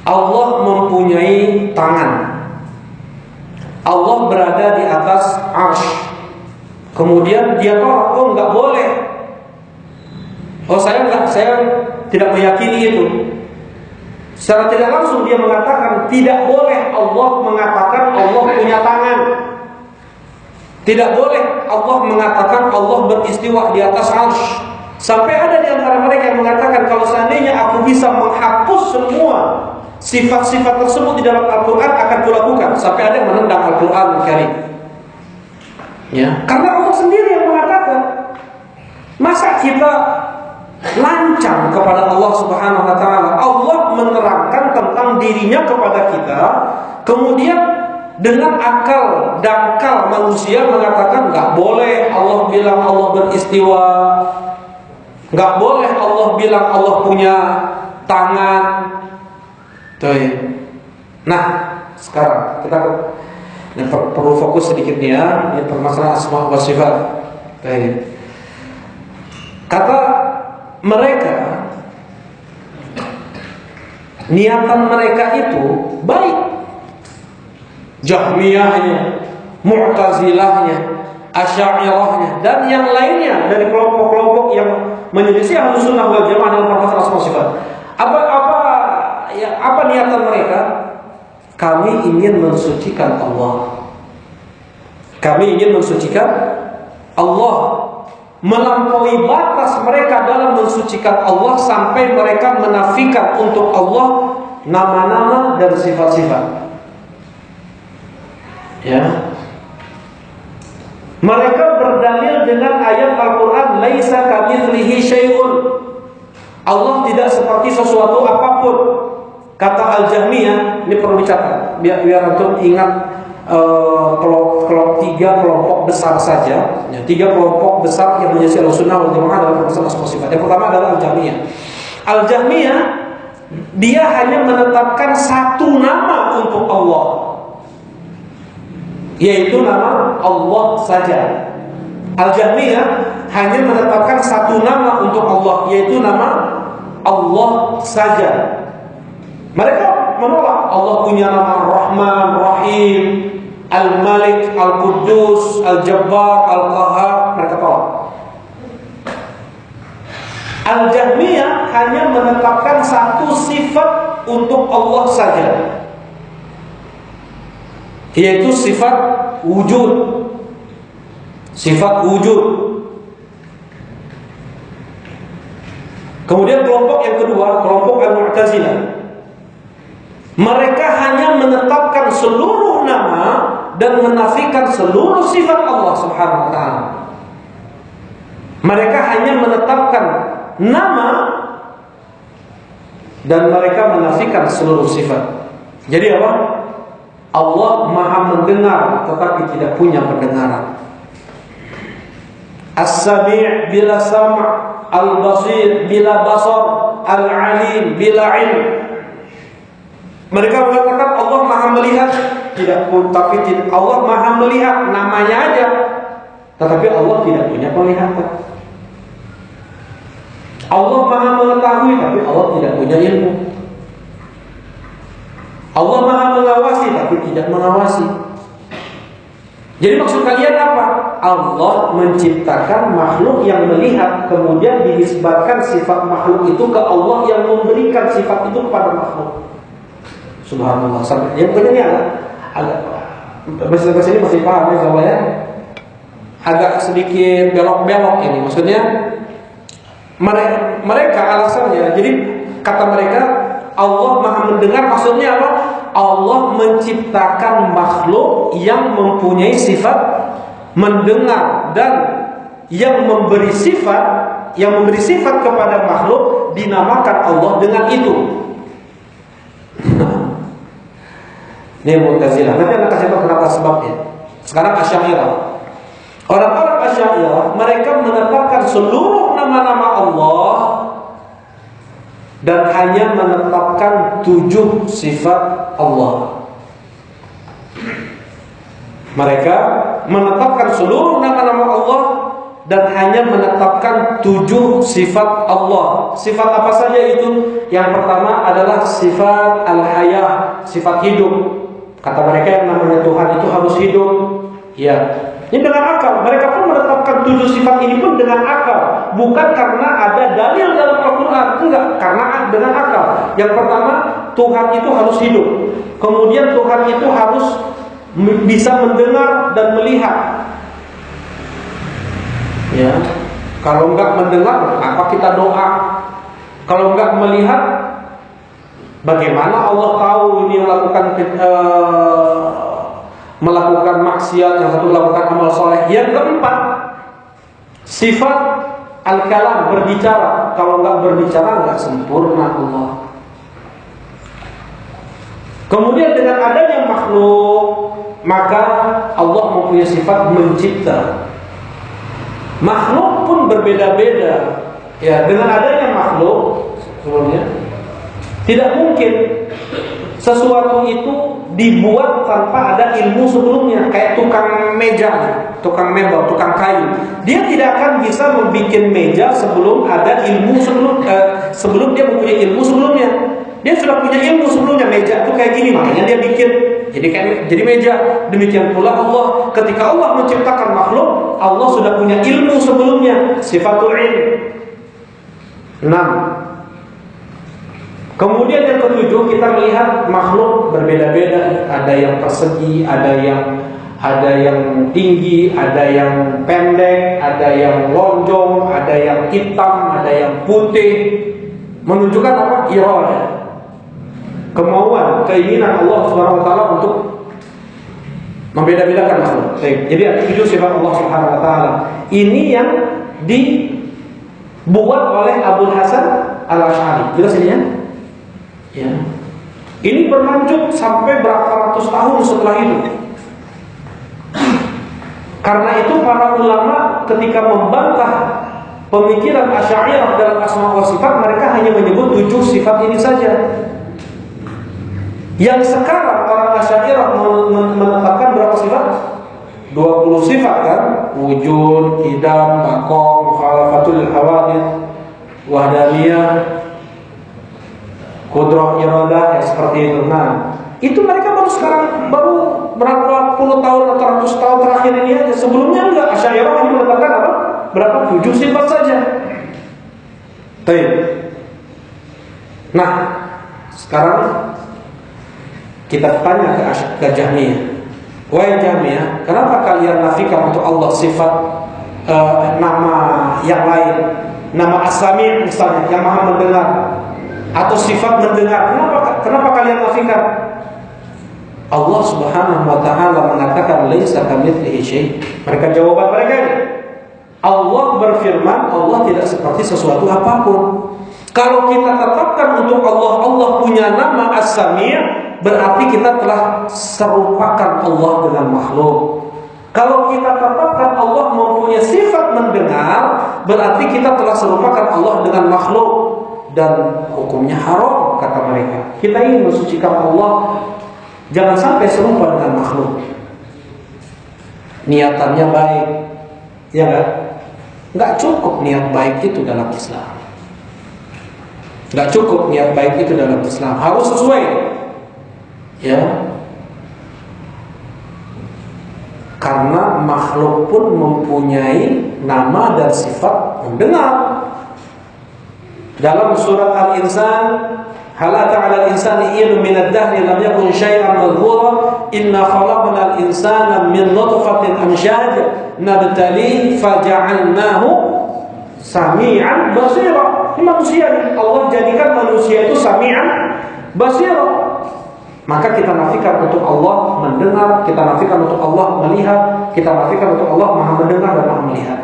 Allah mempunyai tangan. Allah berada di atas arsy. Kemudian dia oh nggak boleh. Oh saya tidak meyakini itu. Secara tidak langsung dia mengatakan tidak boleh Allah mengatakan Allah punya tangan. Tidak boleh Allah mengatakan Allah beristiwa di atas arsy. Sampai ada di antara mereka yang mengatakan kalau seandainya aku bisa menghapus semua sifat-sifat tersebut di dalam Al-Quran akan kulakukan. Sampai ada yang menentang Al-Quran Karim. Ya, karena Allah sendiri yang mengatakan. Masa kita lancang kepada Allah Subhanahu wa taala? Allah menerangkan tentang dirinya kepada kita, kemudian dengan akal dangkal manusia mengatakan nggak boleh Allah bilang Allah beristiwa, nggak boleh Allah bilang Allah punya tangan. Tuh. Nah, sekarang kita perlu fokus sedikit nih ya, ini permasalahan asma wa sifat. Kata mereka, niatan mereka itu baik. Jahmiyahnya, Mu'tazilahnya, Asy'ariyahnya dan yang lainnya dari kelompok-kelompok yang menyelisih Ahlussunnah wal Jamaah dalam permasalahan asma wa sifat. Apa niatan mereka? Kami ingin mensucikan Allah. Kami ingin mensucikan Allah. Melampaui batas mereka dalam mensucikan Allah sampai mereka menafikan untuk Allah nama-nama dan sifat-sifat. Ya. Mereka berdalil dengan ayat Al-Quran, laisa kamitslihi syai'un. Allah tidak seperti sesuatu apapun. Kata Al-Jahmiyah, ini perlu dicatat biar antum ingat tiga kelompok besar saja, ya, tiga kelompok besar yang menyelisih Ahlussunnah wal Jamaah dalam permasalahan asma sifat. Yang pertama adalah Al-Jahmiyah. Al-Jahmiyah dia hanya menetapkan satu nama untuk Allah, yaitu nama Allah saja. Al-Jahmiyah hanya menetapkan satu nama untuk Allah, yaitu nama Allah saja. Mereka menolak Allah punya nama Rahman, Rahim, Al-Malik, Al-Quddus, Al-Jabbar, Al-Qahhar. Mereka tolak. Al-Jahmiyah hanya menetapkan satu sifat untuk Allah saja, yaitu sifat wujud. Sifat wujud. Kemudian kelompok yang kedua, kelompok Al-Mu'tazilah. Mereka hanya menetapkan seluruh nama dan menafikan seluruh sifat Allah Subhanahu wa taala. Mereka hanya menetapkan nama dan mereka menafikan seluruh sifat. Jadi apa? Allah Maha mendengar tetapi tidak punya pendengaran. As-Sami' bila sam', Al-Basir bila basar, Al-Alim bila ilm. Mereka mengatakan Allah Maha melihat, tapi Allah Maha melihat namanya aja, tetapi Allah tidak punya penglihatan. Allah Maha mengetahui, tapi Allah tidak punya ilmu. Allah Maha mengawasi, tapi tidak mengawasi. Jadi maksud kalian apa? Allah menciptakan makhluk yang melihat, kemudian dinisbatkan sifat makhluk itu ke Allah yang memberikan sifat itu kepada makhluk. Subhanallah. Yang punya ini agak bahasa ini masih paham ya soalnya ya? Agak sedikit belok-belok ini. Maksudnya mereka alasannya, jadi kata mereka Allah Maha mendengar, maksudnya apa? Allah menciptakan makhluk yang mempunyai sifat mendengar, dan yang memberi sifat kepada makhluk dinamakan Allah dengan itu. Ini Mu'tazilah. Nanti akan kasih tahu kenapa sebabnya. Sekarang Asy'ariyah. Orang-orang Asy'ariyah mereka menetapkan seluruh nama-nama Allah dan hanya menetapkan 7 sifat Allah. Mereka menetapkan seluruh nama-nama Allah dan hanya menetapkan 7 sifat Allah. Sifat apa saja itu? Yang pertama adalah sifat al-hayah, sifat hidup. Kata mereka yang namanya Tuhan itu harus hidup. Ya, ini dengan akal. Mereka pun menetapkan 7 sifat ini pun dengan akal, bukan karena ada dalil dalam Al-Quran. Enggak, karena dengan akal. Yang pertama, Tuhan itu harus hidup. Kemudian Tuhan itu harus bisa mendengar dan melihat. Ya, kalau enggak mendengar, apa kita doa? Kalau enggak melihat, bagaimana Allah tahu ini melakukan maksiat, yang satu melakukan amal soleh? Yang keempat, sifat al-kalam, berbicara. Kalau enggak berbicara, enggak sempurna Allah. Kemudian dengan adanya makhluk, maka Allah mempunyai sifat mencipta. Makhluk pun berbeda-beda. Ya, dengan adanya makhluk sebelumnya tidak mungkin sesuatu itu dibuat tanpa ada ilmu sebelumnya. Kayak tukang meja, tukang mebel, tukang kayu. Dia tidak akan bisa membuat meja sebelum ada ilmu sebelum dia mempunyai ilmu sebelumnya. Dia sudah punya ilmu sebelumnya, meja itu kayak gini, makanya dia bikin jadi meja. Demikian pula Allah, ketika Allah menciptakan makhluk, Allah sudah punya ilmu sebelumnya, sifatul ilm. 6. Kemudian yang ketujuh, kita melihat makhluk berbeda-beda. Ada yang persegi, ada yang tinggi, ada yang pendek, ada yang lonjong, ada yang hitam, ada yang putih. Menunjukkan apa? Iradah, kemauan, keinginan Allah Subhanahu wa taala untuk membeda-bedakan makhluk. Jadi ada 7 sifat Allah Subhanahu wa taala. Ini yang dibuat oleh Abul Hasan Al-Asy'ari. Jelas ini ya? Ya. Ini berlanjut sampai berapa ratus tahun setelah itu. Karena itu para ulama ketika membantah pemikiran Asy'ariyah dalam asma wa sifat, mereka hanya menyebut 7 sifat ini saja. Yang sekarang orang Asy'ariyah menetapkan berapa sifat? 20 sifat kan? Wujud, qidam, baqa, mukhalafatul hawadith, wahdaniyah, qudrah, iradah, ya seperti itu. Nah, itu mereka baru berapa puluh tahun atau ratus tahun terakhir ini aja. Sebelumnya enggak, Asy'ariyah hanya menetapkan apa? Berapa? 7 sifat saja. Baik. Nah, sekarang kita tanya ke Jahmiyah. Wahai Jahmiyah, kenapa kalian nafikan untuk Allah sifat nama yang lain? Nama As-Sami' misalnya, yang Maha mendengar, atau sifat mendengar. Kenapa kalian nafikan? Allah Subhanahu wa taala mengatakan laisa kamitslihi syai'. Mereka jawaban mereka ini. Allah berfirman, Allah tidak seperti sesuatu apapun. Kalau kita tetapkan untuk Allah punya nama As-Sami', berarti kita telah serupakan Allah dengan makhluk. Kalau kita tetapkan Allah mempunyai sifat mendengar, berarti kita telah serupakan Allah dengan makhluk, dan hukumnya haram, kata mereka. Kita ingin mensucikan Allah, jangan sampai serupa dengan makhluk. Niatannya baik, ya kan? Nggak cukup niat baik itu dalam Islam. Nggak cukup niat baik itu dalam Islam, harus sesuai. Ya, karena makhluk pun mempunyai nama dan sifat mendengar. Dalam surat Al-Insan, hal ata 'alal insani hīnun minad dahri lam yakun syai'an madhkura inna khalaqnal insana min nutfatin amshaj nabtali faja'alnahu sami'an basira. Ini manusia, Allah jadikan manusia itu sami'an basira. Maka kita nafikan untuk Allah mendengar, kita nafikan untuk Allah melihat, kita nafikan untuk Allah Maha mendengar dan Maha melihat,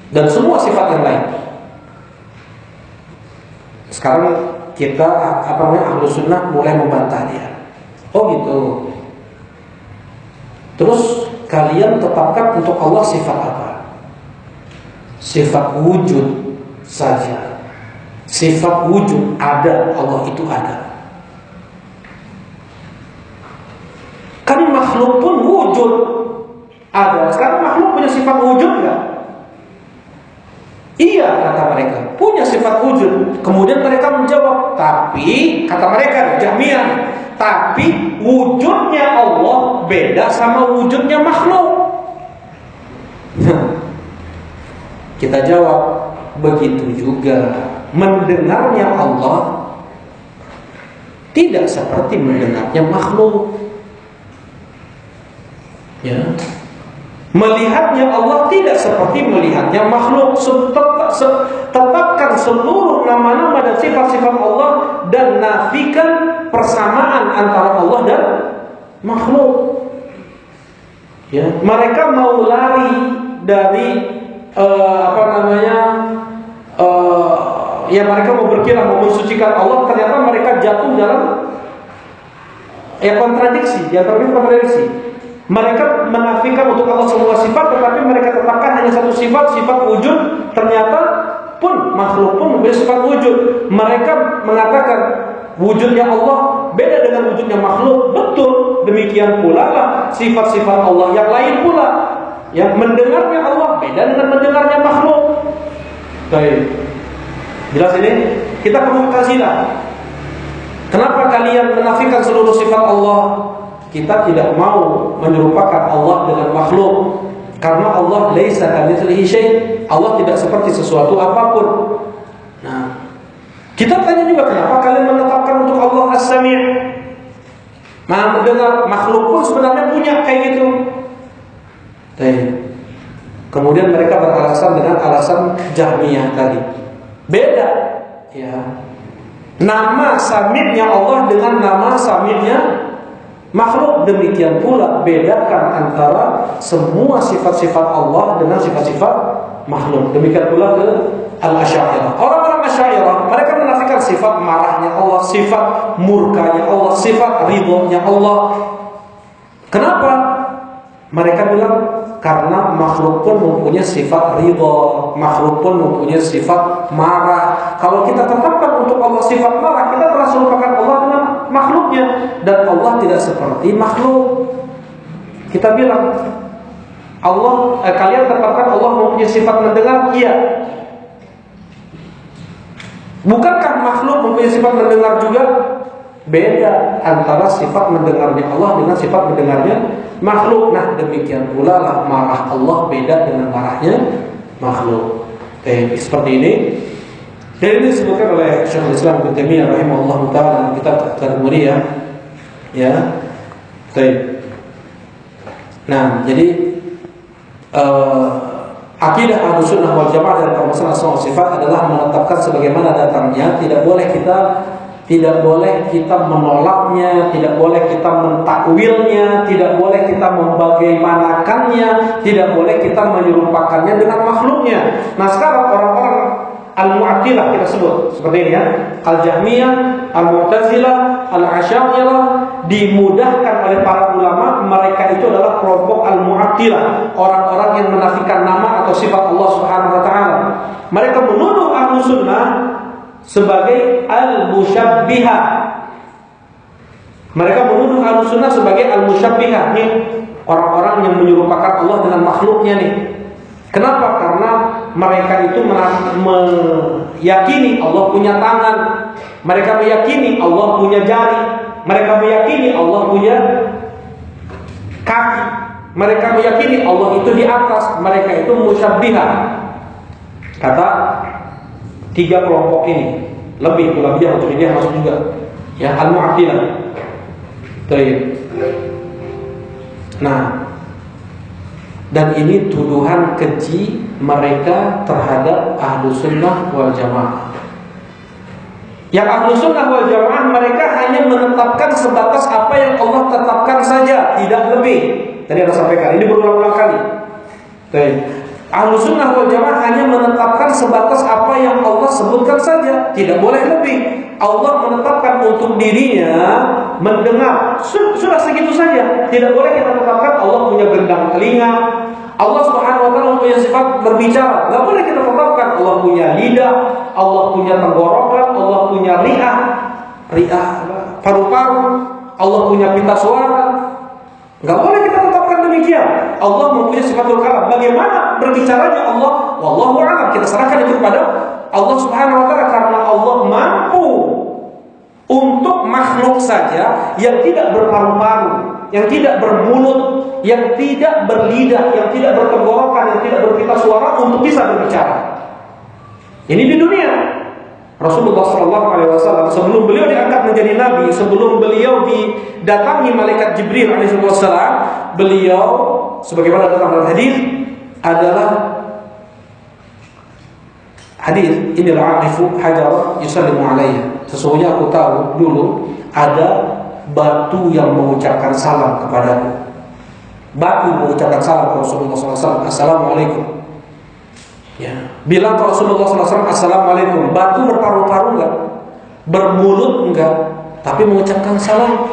dan semua sifat yang lain. Sekarang kita Ahlus Sunnah mulai membantah dia. Oh gitu. Terus kalian tetapkan untuk Allah sifat apa? Sifat wujud saja. Sifat wujud ada, Allah itu ada. Kan makhluk pun wujud ada. Sekarang makhluk punya sifat wujud nggak? Iya, kata mereka, punya sifat wujud. Kemudian mereka menjawab, tapi kata mereka Jahmiyah, tapi wujudnya Allah beda sama wujudnya makhluk. Kita jawab, begitu juga mendengarnya Allah tidak seperti mendengarnya makhluk. Ya. Melihatnya Allah tidak seperti melihatnya makhluk. Tetapkan seluruh nama-nama dan sifat-sifat Allah dan nafikan persamaan antara Allah dan makhluk. Ya, mereka mau lari dari mereka mau berkira, mau mensucikan Allah, ternyata mereka jatuh dalam kontradiksi. Mereka menafikan untuk Allah semua sifat, tetapi mereka tetapkan hanya satu sifat, sifat wujud. Ternyata pun makhluk pun memiliki sifat wujud. Mereka mengatakan wujudnya Allah beda dengan wujudnya makhluk. Betul, demikian pula lah sifat-sifat Allah yang lain pula. Yang mendengarnya Allah beda dengan mendengarnya makhluk. Baik, jelas ini? Kita ke Mu'tazilah. Kenapa kalian menafikan seluruh sifat Allah? Kita tidak mau menyerupakan Allah dengan makhluk, karena Allah laisa kamitslihi syai'. Allah tidak seperti sesuatu apapun. Nah, kita tanya juga, kenapa kalian menetapkan untuk Allah As-Sami'? Maha mendengar. Makhluk pun sebenarnya punya kayak gitu. Kemudian mereka beralasan dengan alasan Jahmiyah tadi. Beda, ya. Nama Sami'-nya Allah dengan nama Sami'-nya makhluk. Demikian pula bedakan antara semua sifat-sifat Allah dengan sifat-sifat makhluk. Demikian pula ke Al-Asy'ariyah. Orang-orang Asy'ariyah mereka menafikan sifat marahnya Allah, sifat murkanya Allah, sifat ridhonya Allah. Kenapa? Mereka bilang karena makhluk pun mempunyai sifat ridho, makhluk pun mempunyai sifat marah. Kalau kita tetapkan untuk Allah sifat marah, kita telah merupakan Allah dengan makhluknya, dan Allah tidak seperti makhluk. Kita bilang kalian tetapkan Allah mempunyai sifat mendengar, iya. Bukankah makhluk mempunyai sifat mendengar juga? Beda antara sifat mendengarnya Allah dengan sifat mendengarnya makhluk. Nah, demikian pula lah marah Allah beda dengan marahnya makhluk. Seperti ini. Dan ini disebutkan oleh Syekhul Islam Ibnu Taimiyah rahimahullah taala dalam kitab Al-Mu'tazilah. Ya. Nah, jadi akidah Ahlussunnah wal Jamaah dalam permasalahan asma wa sifat adalah menetapkan sebagaimana datangnya. Tidak boleh kita menolaknya, tidak boleh kita mentakwilnya, tidak boleh kita membagaimanakannya, tidak boleh kita menyerupakannya dengan makhluknya. Nah, sekarang orang-orang Al-Mu'attilah kita sebut seperti ini ya, Al-Jahmiyah, Al-Mu'tazilah, Al-Asy'ariyah, dimudahkan oleh para ulama, mereka itu adalah kelompok Al-Mu'attilah, orang-orang yang menafikan nama atau sifat Allah Subhanahu wa taala. Mereka menuduh Ahlussunnah sebagai al-musyabbihah. Mereka menuduh Ahlussunnah sebagai al-musyabbihah. Nih, orang-orang yang menyerupakan Allah dengan makhluknya nih. Kenapa? Karena mereka itu meyakini Allah punya tangan, mereka meyakini Allah punya jari, mereka meyakini Allah punya kaki, mereka meyakini Allah itu di atas. Mereka itu musyabbihah. Kata tiga kelompok ini, lebih untuk ini masuk juga, ya, Al-Mu'attilah. Nah, dan ini tuduhan keji mereka terhadap Ahlussunnah wal Jamaah. Yang Ahlussunnah wal Jamaah mereka hanya menetapkan sebatas apa yang Allah tetapkan saja, tidak lebih. Tadi ada sampaikan, ini berulang-ulang kali. Ahlussunnah wal Jamaah hanya menetapkan sebatas apa yang Allah sebutkan saja, tidak boleh lebih. Allah menetapkan untuk dirinya mendengar, sudah segitu saja. Tidak boleh kita tetapkan Allah punya gendang telinga, Allah Subhanahu wa taala punya sifat berbicara. Tidak boleh kita tetapkan Allah punya lidah, Allah punya tenggorokan, Allah punya ri'ah paru-paru, Allah punya pita suara. Enggak boleh kita tetapkan demikian. manusia. Allah mempunyai sifatul kalam. Bagaimana berbicaranya Allah? Wallahu a'lam. Kita serahkan itu kepada Allah Subhanahu wa taala, karena Allah mampu untuk makhluk saja yang tidak berparu-paru, yang tidak bermulut, yang tidak berlidah, yang tidak bertenggorokan, yang tidak berpita suara untuk bisa berbicara. Ini di dunia. Rasulullah SAW sebelum beliau diangkat menjadi nabi, sebelum beliau didatangi malaikat Jibril alaihissalam, beliau sebagaimana datang dalam hadis adalah hadis ini al-arifu hajar yusallimu alayya. Sesungguhnya aku tahu dulu ada batu yang mengucapkan salam kepadaku. Batu mengucapkan salam kepada Rasulullah SAW, assalamualaikum. Ya, bilang ke Rasulullah SAW, assalamualaikum. Batu berparu-paru enggak, bermulut enggak, tapi mengucapkan salam.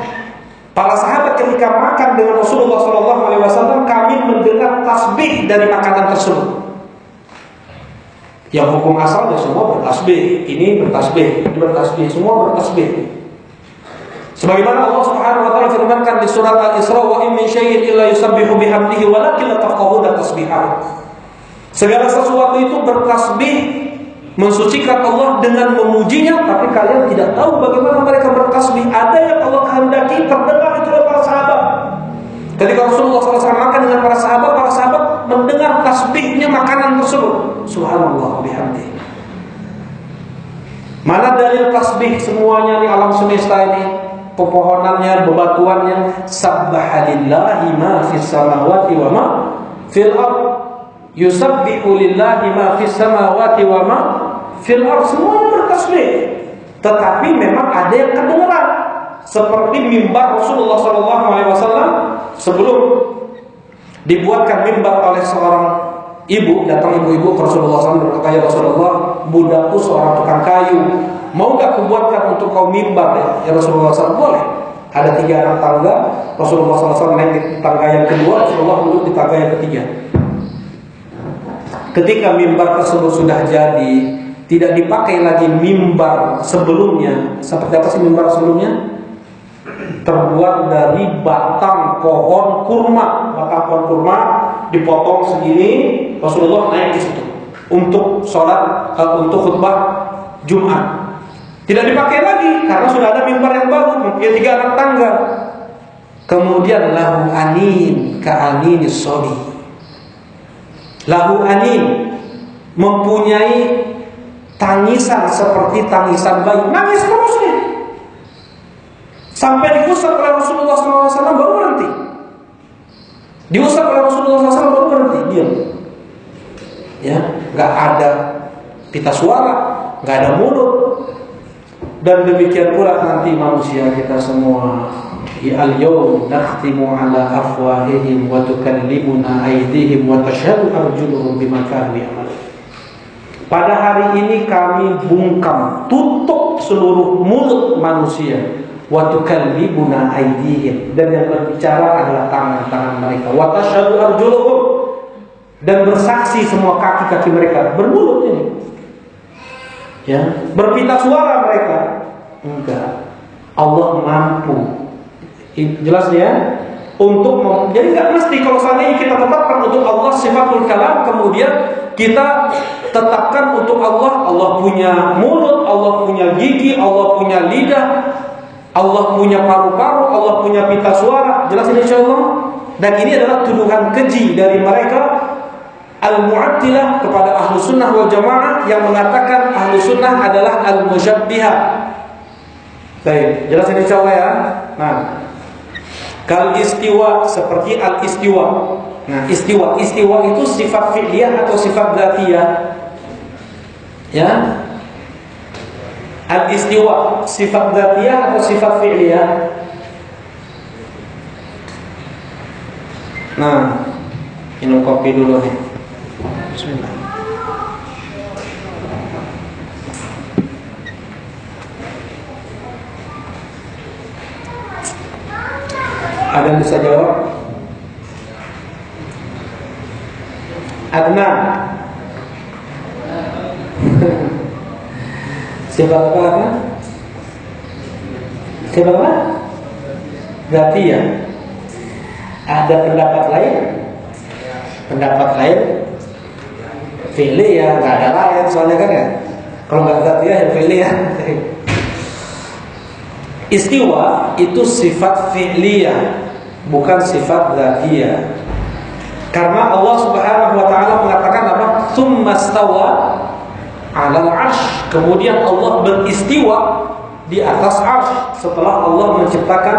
Para sahabat ketika makan dengan Rasulullah SAW, kami mendengar tasbih dari makanan tersebut. Yang hukum asalnya semua bertasbih, ini bertasbih, ini bertasbih, semua bertasbih. Sebagaimana Allah Subhanahu wa taala firmankan di surat Al-Isra, wa in min syai'in illa yusabbihu bihamdihi walakin la tafqahuna tasbihahu. Segala sesuatu itu bertasbih, mensucikan Allah dengan memujinya, tapi kalian tidak tahu bagaimana mereka bertasbih. Ada yang Allah kehendaki terdengar itu oleh para sahabat. Ketika Rasulullah SAW makan dengan para sahabat mendengar tasbihnya makanan tersebut. Subhanallah bihamdihi. Mana dalil tasbih semuanya di alam semesta ini? Pepohonannya, bebatuannya, sabbahalillahi ma fis samawati wa ma fil ardh. Yusabbihu lillahi ma fis samawati wa ma fil ardh. Semuanya bertasbih. Tetapi memang ada yang kedengaran, seperti mimbar Rasulullah SAW sebelum dibuatkan mimbar oleh seorang ibu. Datang ibu-ibu ke Rasulullah SAW berkata, ya Rasulullah, budakku seorang tukang kayu, mau gak kubuatkan untuk kau mimbar? Ya Rasulullah SAW, boleh. Ada 3 anak tangga. Rasulullah SAW naik di tangga yang kedua, Rasulullah duduk di tangga yang ketiga. Ketika mimbar tersebut sudah jadi, tidak dipakai lagi mimbar sebelumnya. Seperti apa sih mimbar sebelumnya? Terbuat dari batang pohon kurma. Batang pohon kurma dipotong segini, Rasulullah naik di situ untuk sholat, untuk khutbah Jumat. Tidak dipakai lagi karena sudah ada mimbar yang baru, mempunyai 3 anak tangga. Kemudian lahu anin ka aninis sobi. Lahu anin, mempunyai tangisan seperti tangisan bayi, nangis terus nih. Sampai diusap oleh Rasulullah SAW baru berhenti. Diusap oleh Rasulullah SAW baru berhenti, diam. Ya, nggak ada pita suara, nggak ada mulut. Dan demikian pula nanti manusia kita semua. Al-yawm nakhtimu ala afwahihim wa tukallimuna aydihim wa tashhadu arjuluhum bima kanu ya'malun. Pada hari ini kami bungkam, tutup seluruh mulut manusia. Wa tukallimuna aydihim, dan yang berbicara adalah tangan-tangan mereka. Wa tashhadu arjuluhum, dan bersaksi semua kaki-kaki mereka. Bermulut ini. Ya, berpita suara mereka. Enggak. Allah mampu. Jelas ya, jadi nggak mesti kalau seandainya kita tetapkan untuk Allah sifatul kalam, kemudian kita tetapkan untuk Allah punya mulut, Allah punya gigi, Allah punya lidah, Allah punya paru-paru, Allah punya pita suara. Jelas ini insyaallah. Dan ini adalah tuduhan keji dari mereka al-mu'attilah kepada ahlu sunnah wal jamaah, yang mengatakan ahlu sunnah adalah al-musyabbihah. Baik, jelas ini insyaallah ya. Nah, kal istiwa, seperti al istiwa. Nah, istiwa itu sifat fi'liyah atau sifat dzatiyah? Ya. Al istiwa sifat dzatiyah atau sifat fi'liyah? Nah, minum kopi dulu nih. Bismillah. Ada yang bisa jawab? Adnan. Sifat apa? Sifat apa? Dzatiyah. Ada pendapat lain? Pendapat lain? Fi'li ya, nggak ada lain soalnya kan ya. Kalau nggak ada dia ya fi'li ya. Istiwa itu sifat fi'liyah, bukan sifat dzatiyah. Karena Allah Subhanahu wa taala mengatakan apa? Tsummastawa 'alal 'arsy. Kemudian Allah beristiwa di atas 'arsy setelah Allah menciptakan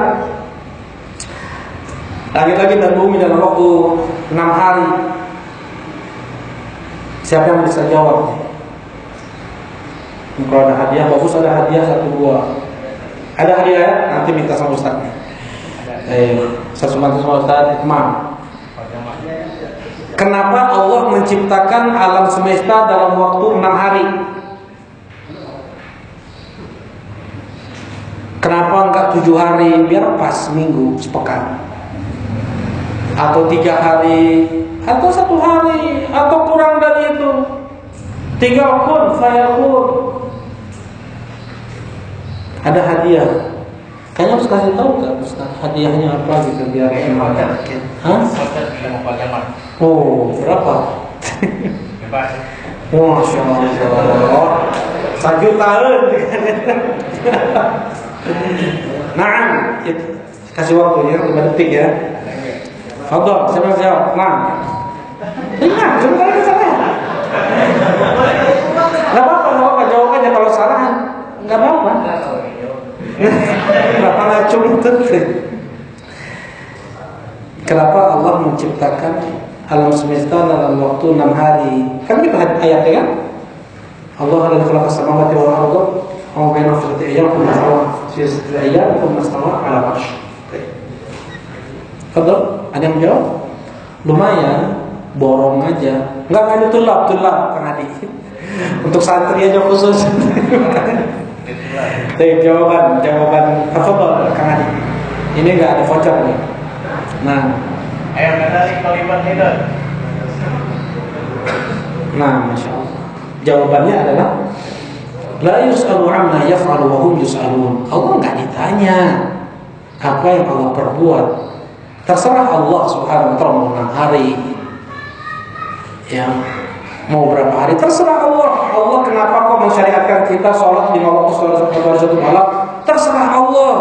langit-langit dan bumi dalam waktu 6 hari. Siapa yang bisa jawab? Kalau ada hadiah, bagus ada hadiah 1 buah. Ada hadiah ya? Nanti minta sama Ustaz. Saya cuma sama Ustaz Imam. Kenapa Allah menciptakan alam semesta dalam waktu 6 hari? Kenapa enggak 7 hari? Biar pas minggu, sepekan. Atau 3 hari, atau 1 hari, atau kurang dari itu. 3 kun fayakun. Ada hadiah. Kayaknya harus kasih tahu nggak Ustaz hadiahnya apa gitu biar semangat. Hah? Oh, berapa? Masya Allah, 1 jutaan. Nah, kasih waktunya 5 detik ya. Fadhol, siapa yang jawab? Nah, ingat, coba ke saya. Nggak apa-apa jawabannya kalau salah, nggak apa-apa. Kenapa ngacung itu? Kenapa Allah menciptakan alam semesta dalam waktu 6 hari? Kan kita ayatnya kan? Allah adalah khalaqa samawati wal arda wa ma bainahuma fi sittati ayyam thumma stawa fi sittati ayyam thumma stawa 'ala al-'arsy. Fadhol, ada yang jawab? Lumayan, borong aja. Enggak ada tulap Kang Adi. Untuk santri aja khusus. Jawaban apa Kang Adi? Ini nggak ada voucher nih. Nah, ayam dari kalimat hidup. Nah, masya Allah. Jawabannya adalah la yus'alu amma yaf'alu wa hum yus'alun. Allah nggak ditanya apa yang Allah perbuat. Terserah Allah Subhanahu wa taala mau 6 hari. Ya. Mau berapa hari terserah Allah. Allah kenapa kok mensyariatkan kita sholat 5 waktu sholat 1 malam? Terserah Allah.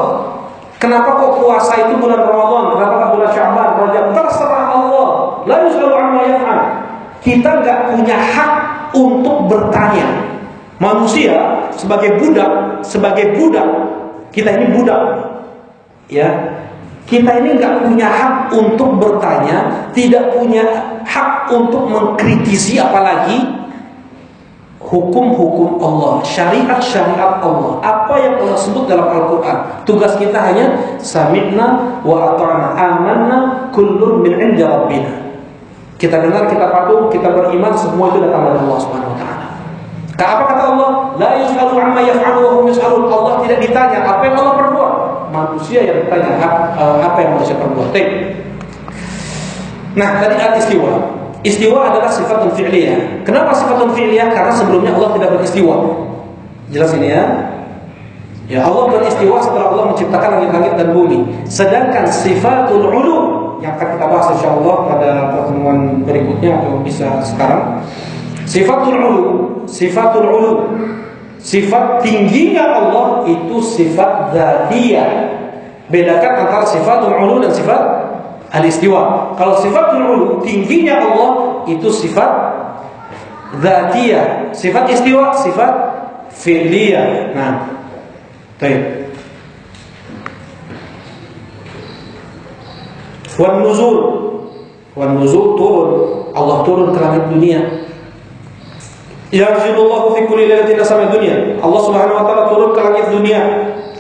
Kenapa kok puasa itu bulan Ramadan? Kenapa bulan Sya'ban, Rajab? Terserah Allah. La yus'alu amma yaf'al. Kita nggak punya hak untuk bertanya. Manusia sebagai budak, kita ini budak. Ya. Kita ini nggak punya hak untuk bertanya, tidak punya hak untuk mengkritisi apalagi hukum-hukum Allah, syariat-syariat Allah. Apa yang Allah sebut dalam Al-Quran. Tugas kita hanya sami'na wa ata'na, amanna kullun min 'indi rabbina. Kita dengar, kita patuh, kita beriman, semua itu datang dari Allah Subhanahu wa taala. Apa kata Allah? La yus'alu 'amma yaf'alu wa hum yus'alun. Allah tidak ditanya apa yang Allah perbuat. Manusia yang ditanya apa yang manusia perbuat. Nah, tadi al-istiwa. Istiwa adalah sifatun fi'liyah. Kenapa sifatun fi'liyah? Karena sebelumnya Allah tidak beristiwa. Jelas ini ya? Ya, Allah beristiwa setelah Allah menciptakan langit-langit dan bumi. Sedangkan sifatul ulu yang akan kita bahas insyaallah pada pertemuan berikutnya atau bisa sekarang. Sifatul ulu, sifat tingginya Allah itu sifat dzatiyah. Bedakan antara sifatul ulu dan sifat al-istiwa. Kalau sifatul ulu, tingginya Allah itu sifat dzatiyah. Sifat istiwa, sifat fi'liyah. Nah, baik. Wan nuzul turun. Allah turun ke langit dunia. Yanzilullahu fi kulli lailatin ila samai dunia. Allah Subhanahu wa taala turun ke langit dunia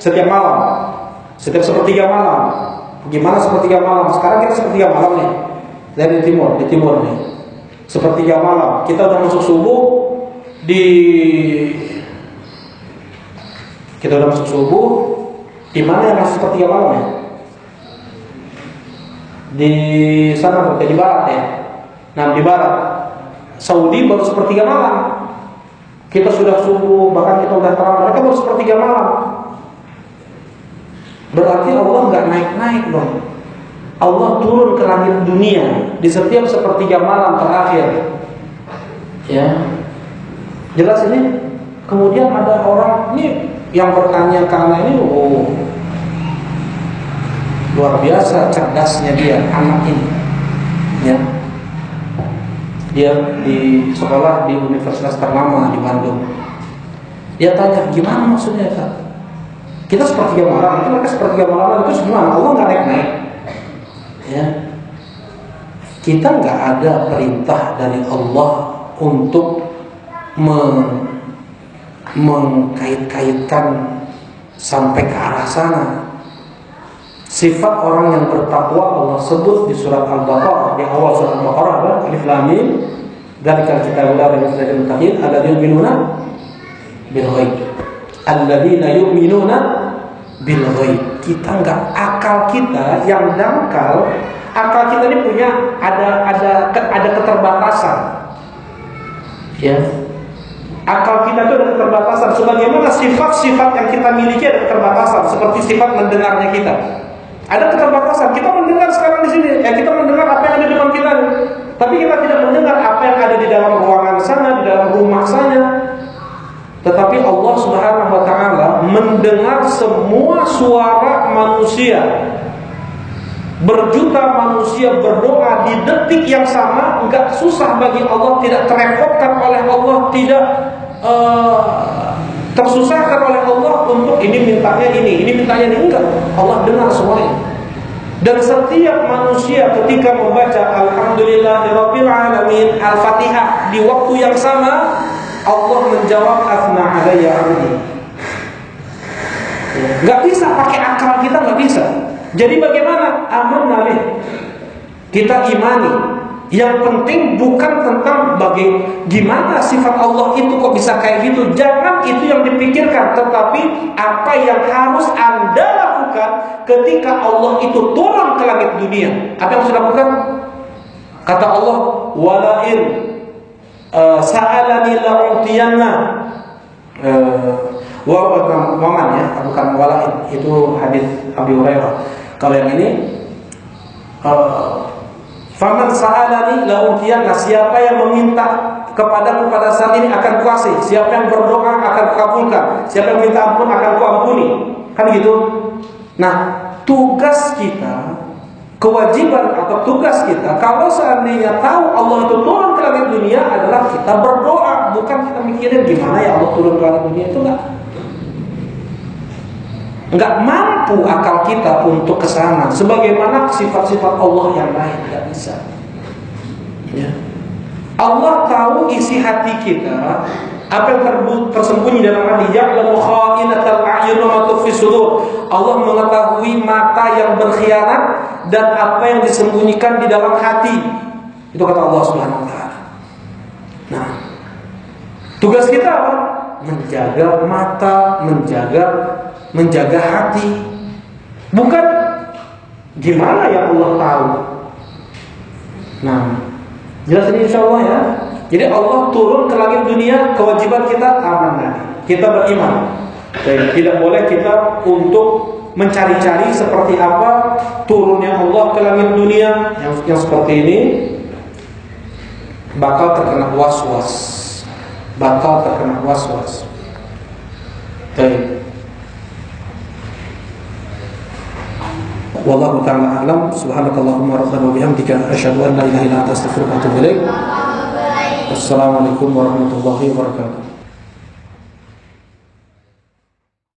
setiap malam. Setiap sepertiga malam. Gimana sepertiga malam? Sekarang kita sepertiga malam nih. Dari timur nih. Sepertiga malam. Kita udah masuk subuh di mana yang masih sepertiga malam ya? Di sana berarti di barat ya. Nah, di barat. Saudi baru sepertiga malam. Kita sudah subuh, bahkan kita udah terang, mereka baru sepertiga malam. Berarti Allah nggak naik-naik dong. Allah turun ke langit dunia di setiap sepertiga malam terakhir. Ya, jelas ini. Kemudian ada orang ini yang bertanya karena ini, luar biasa cerdasnya dia, anak ini. Ya, dia di sekolah di universitas ternama di Bandung. Dia tanya, gimana maksudnya Kak? Kita sepertiga malam, itu mereka sepertiga malam itu semua Allah nggak naik-naik. Ya, kita nggak ada perintah dari Allah untuk mengkait-kaitkan sampai ke arah sana. Sifat orang yang bertakwa Allah sebut di surat Al-Baqarah, di awal surat Al-Baqarah, Alif Lam Mim, dzalikal kitabul la raiba fihi hudal lil muttaqin alladzina yu'minuna bil ghaib. Alladzina yu'minuna bil ghaib. Kita enggak, akal kita yang dangkal, akal kita ini punya ada keterbatasan. Ya. Akal kita itu ada keterbatasan. Sebagaimana sifat-sifat yang kita miliki ada keterbatasan, seperti sifat mendengarnya kita. Ada keterbatasan. Kita mendengar sekarang di sini, kita mendengar apa yang ada di depan kita. Tapi kita tidak mendengar apa yang ada di dalam ruangan sana, di dalam rumah sana. Tetapi Allah Subhanahu wa taala mendengar semua suara manusia. Berjuta manusia berdoa di detik yang sama, enggak susah bagi Allah, tidak terepotkan oleh Allah, tidak tersusahkan oleh Allah untuk ini mintanya ini mintanya ini, enggak. Allah dengar semuanya. Dan setiap manusia ketika membaca Alhamdulillahirabbil alamin Al-Fatihah di waktu yang sama, Allah menjawab asna alayya abdi. Enggak bisa pakai akal kita, enggak bisa. Jadi bagaimana? Amanna bih. Kita imani. Yang penting bukan tentang gimana sifat Allah itu kok bisa kayak gitu. Jangan itu yang dipikirkan, tetapi apa yang harus Anda lakukan ketika Allah itu turun ke langit dunia. Apa yang harus dilakukan? Kata Allah, walain sa'alani la'utiyanna. Waman ya, bukan walain. Itu hadis Abu Hurairah. Kalau yang ini faman sa'alani la'utiyanna, siapa yang meminta kepadaku pada saat ini akan kuasih, siapa yang berdoa akan kukabulkan, siapa yang minta ampun akan kuampuni. Kan gitu. Nah, tugas kita, kewajiban atau tugas kita kalau seandainya tahu Allah itu turun ke langit dunia adalah kita berdoa, bukan kita mikirin gimana ya Allah turun ke langit dunia. Itu enggak mampu akal kita untuk kesana. Sebagaimana sifat-sifat Allah yang lain, tidak bisa. Ya. Allah tahu isi hati kita, apa yang tersembunyi dalam hati. Ya'lamu kha'inatal a'yun wa ma tukhfi sudur. Allah mengetahui mata yang berkhianat dan apa yang disembunyikan di dalam hati. Itu kata Allah Subhanahu wa taala. Nah, tugas kita apa? Menjaga mata, menjaga hati. Bukan gimana ya Allah tahu. Nah, jelas ini insyaallah ya. Jadi Allah turun ke langit dunia, kewajiban kita amanah. Kita beriman. Dan tidak boleh kita untuk mencari-cari seperti apa turunnya Allah ke langit dunia. Yang seperti ini bakal terkena was-was. Baik. Wallahu ta'ala a'lam. Subhanakallahumma rabbana wa bihamdika asyhadu an la ilaha illa anta astaghfiruka wa atubu ilaik. Assalamualaikum warahmatullahi wabarakatuh.